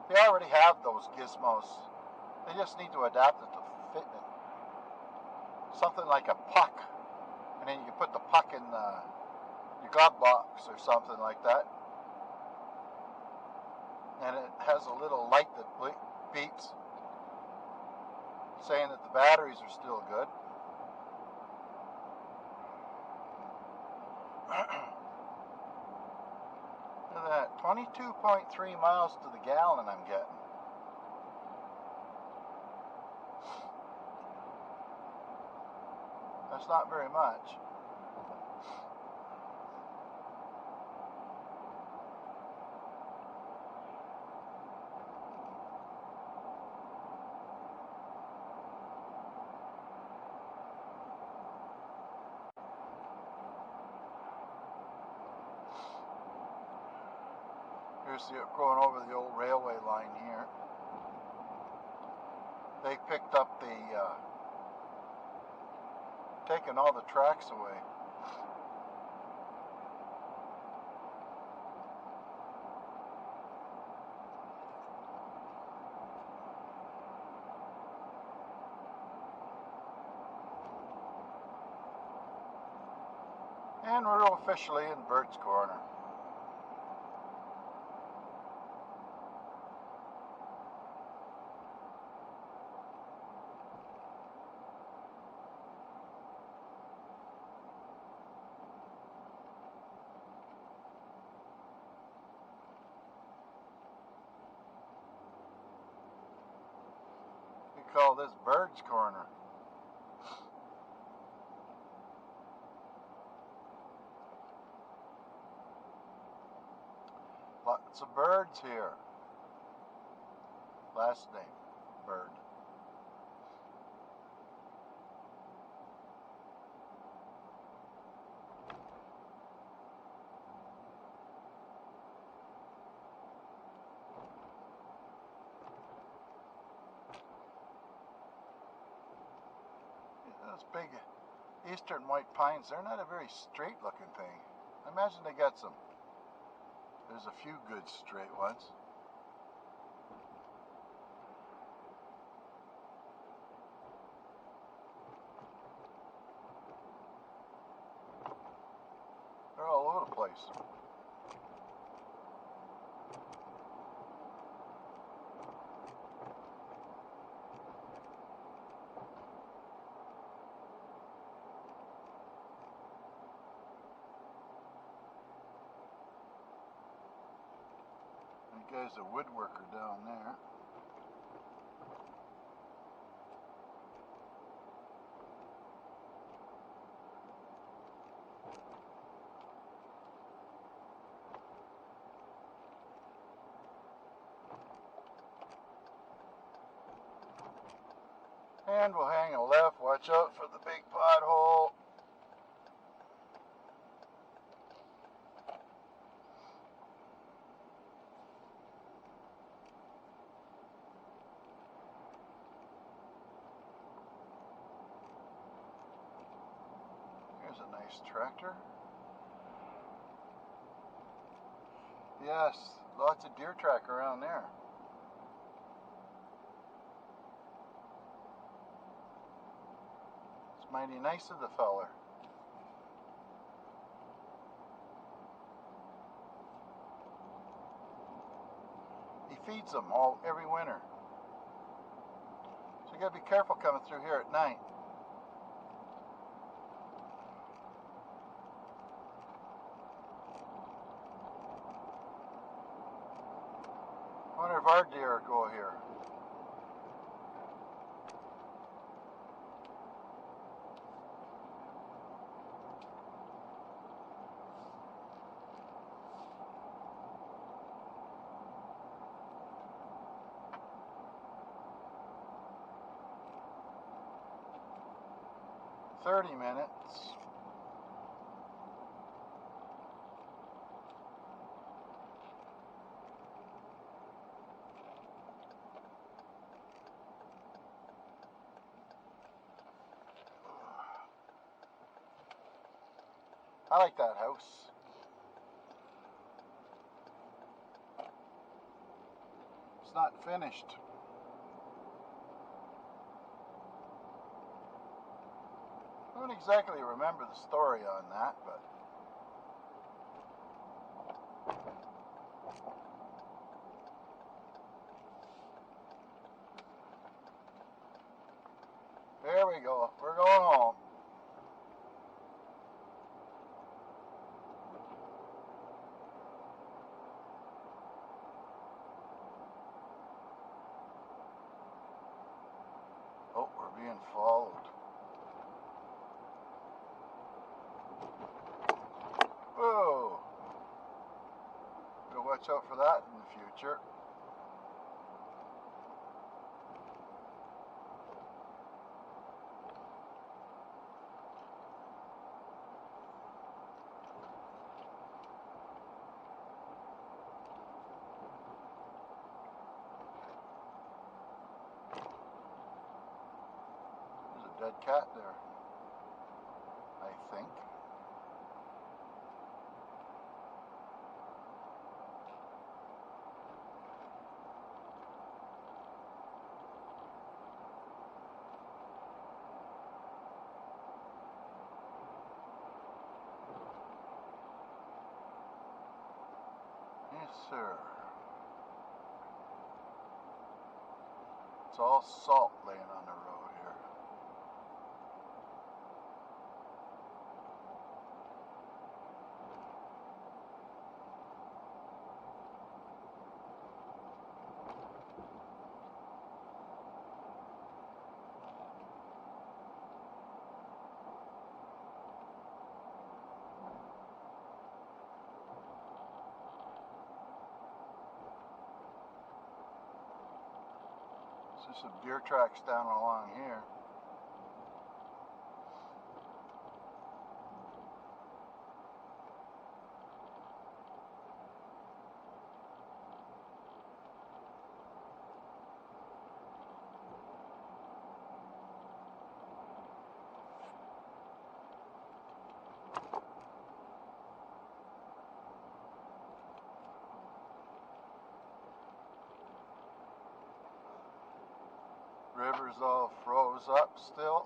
They already have those gizmos. They just need to adapt it to fit it. Something like a puck. And then you put the puck in your glove box or something like that. And it has a little light that beeps, saying that the batteries are still good. Look at that, 22.3 miles to the gallon I'm getting. That's not very much. Here's going over the old railway line here. They picked up the, taken all the tracks away. And we're officially in Burtts Corner. We call this Burtts Corner. Lots of birds here. Last name, Bird. Those big eastern white pines, they're not a very straight looking thing. I imagine they got some. There's a few good straight ones. They're all over the place. That guy's a woodworker down there. And we'll hang a left. Watch out for the big pothole. Here's a nice tractor. Yes, lots of deer track around there. It's mighty nice of the feller. He feeds them every winter. So you gotta be careful coming through here at night. I wonder if our deer go here. $30. I like that house. It's not finished. I don't exactly remember the story on that, but there we go. We're going home. Oh, we're being followed. Whoa! We'll watch out for that in the future. There's a dead cat there, I think. Yes, sir. It's all salt laying on the road here. There's some deer tracks down along here. River's all froze up still.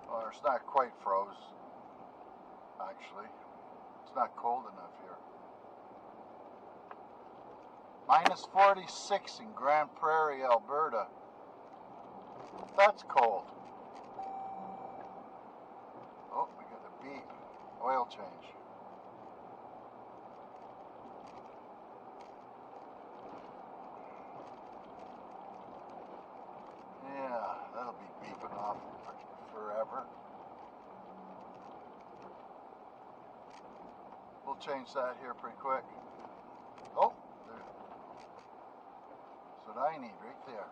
Well, it's not quite froze, actually. It's not cold enough here. Minus 46 in Grand Prairie, Alberta. That's cold. Oh, we got a beep. Oil change. Yeah, that'll be beeping off forever. We'll change that here pretty quick. Oh, there. That's what I need right there.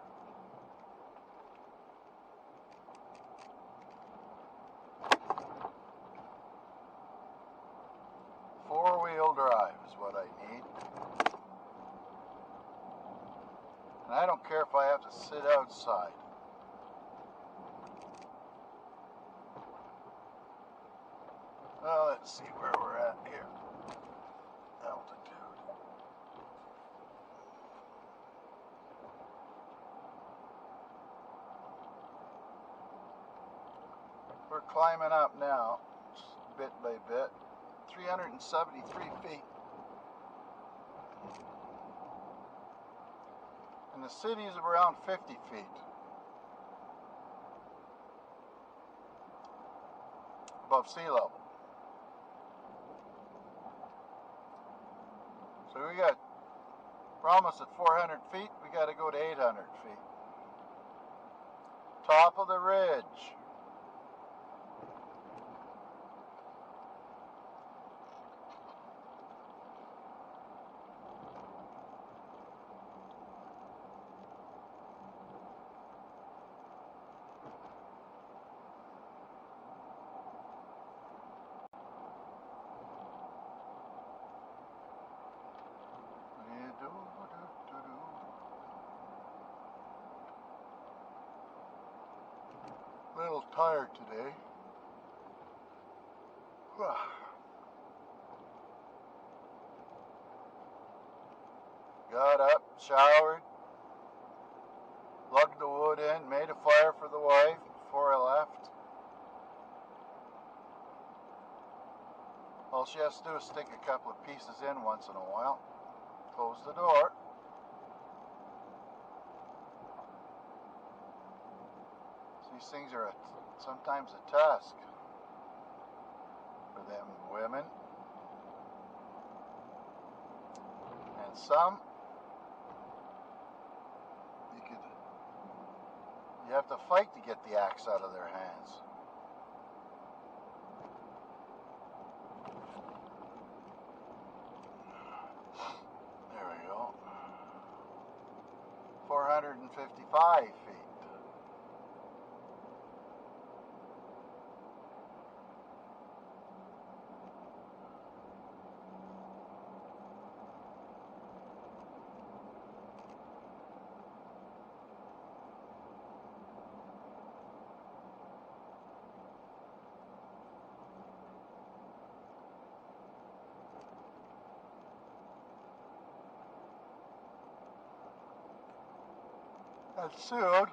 Four-wheel drive is what I need. And I don't care if I have to sit outside. Well, let's see where we're at here. Altitude. We're climbing up now, bit by bit. 373 feet. And the city is around 50 feet. Above sea level. So we're almost at 400 feet, we got to go to 800 feet. Top of the ridge. A little tired today. Got up, showered, lugged the wood in, made a fire for the wife before I left. All she has to do is stick a couple of pieces in once in a while. Close the door. These things are sometimes a task for them women. And some you have to fight to get the axe out of their hands. There we go. 455 feet. And soon,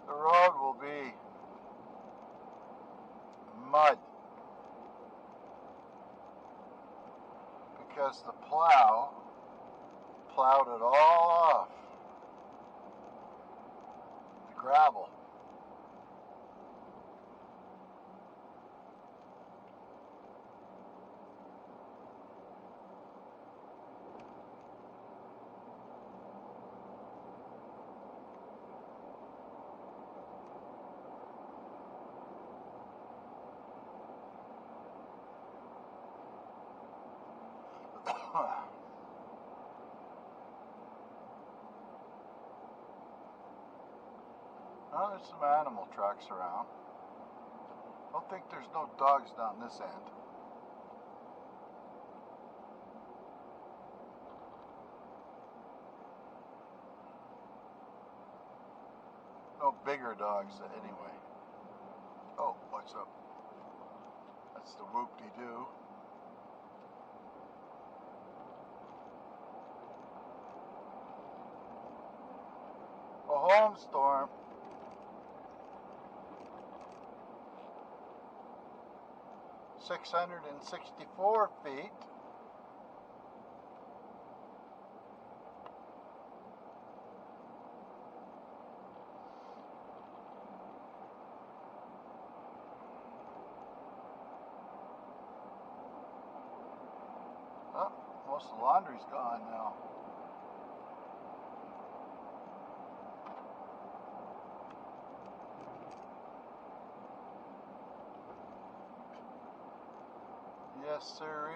the road will be mud because the plow plowed it all off. The gravel. Well, there's some animal tracks around. Don't think there's no dogs down this end. No bigger dogs anyway. Oh, what's up? That's the whoop-de-doo. Well, home, Storm. $664 feet. Oh, most of the laundry's gone now. Yes, sirree.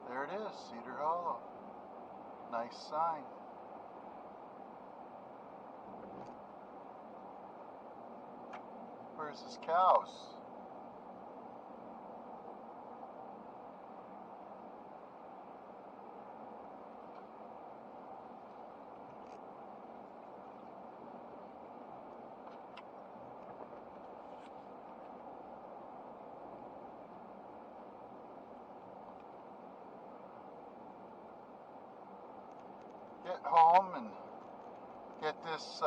There it is, Cedar Hollow. Nice sign. Where's his cows? Get home and get this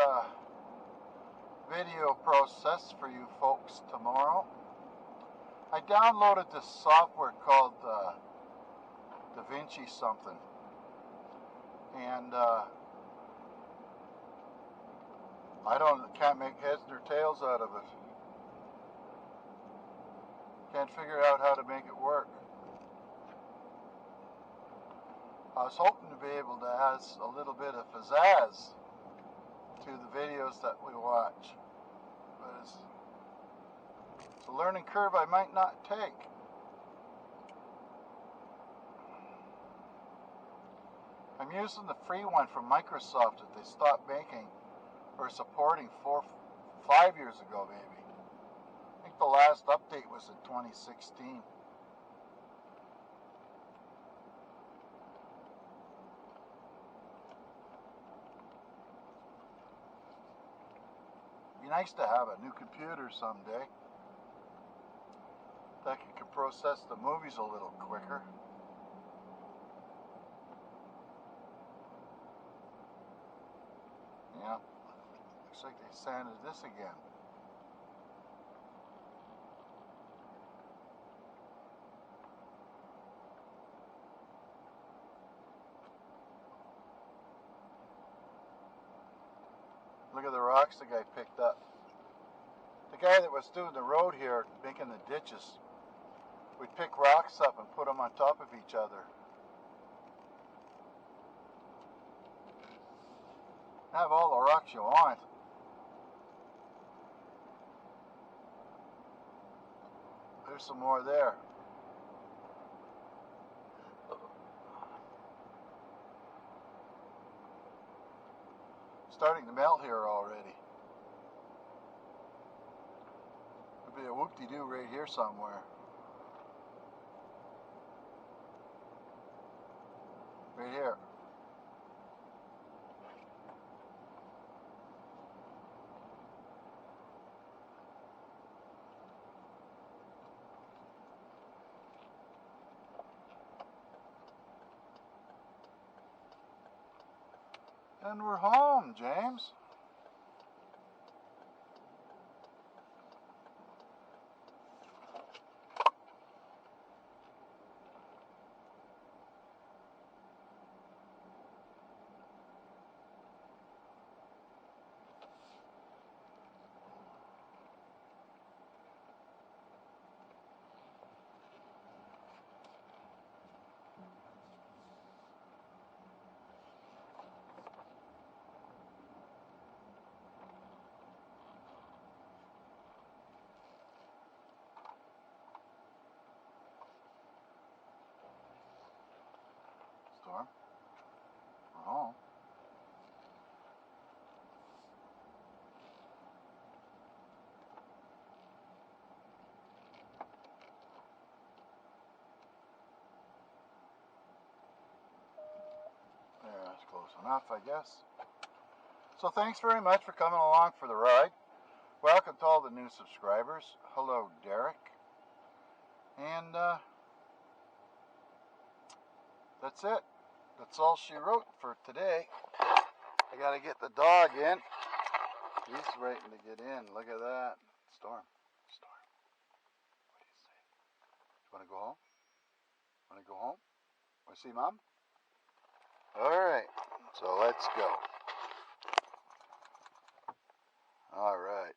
video processed for you folks tomorrow. I downloaded this software called DaVinci something, and can't make heads nor tails out of it. Can't figure out how to make it work. I was hoping to be able to add a little bit of pizzazz to the videos that we watch, but it's a learning curve I might not take. I'm using the free one from Microsoft that they stopped making or supporting 5 years ago maybe. I think the last update was in 2016. Be nice to have a new computer someday. That can process the movies a little quicker. Yeah, looks like they sanded this again. Look at the rocks the guy picked up. The guy that was doing the road here, making the ditches, would pick rocks up and put them on top of each other. Have all the rocks you want. There's some more there. Starting to melt here already. There'll be a whoop-de-doo right here somewhere. Right here. And we're home, James. Storm, we're home. There, that's close enough, I guess. So thanks very much for coming along for the ride. Welcome to all the new subscribers. Hello, Derek. And that's it. That's all she wrote for today. I gotta get the dog in. He's waiting to get in. Look at that. Storm. Storm. What do you say? You wanna go home? Wanna go home? Wanna see Mom? Alright. So let's go. Alright.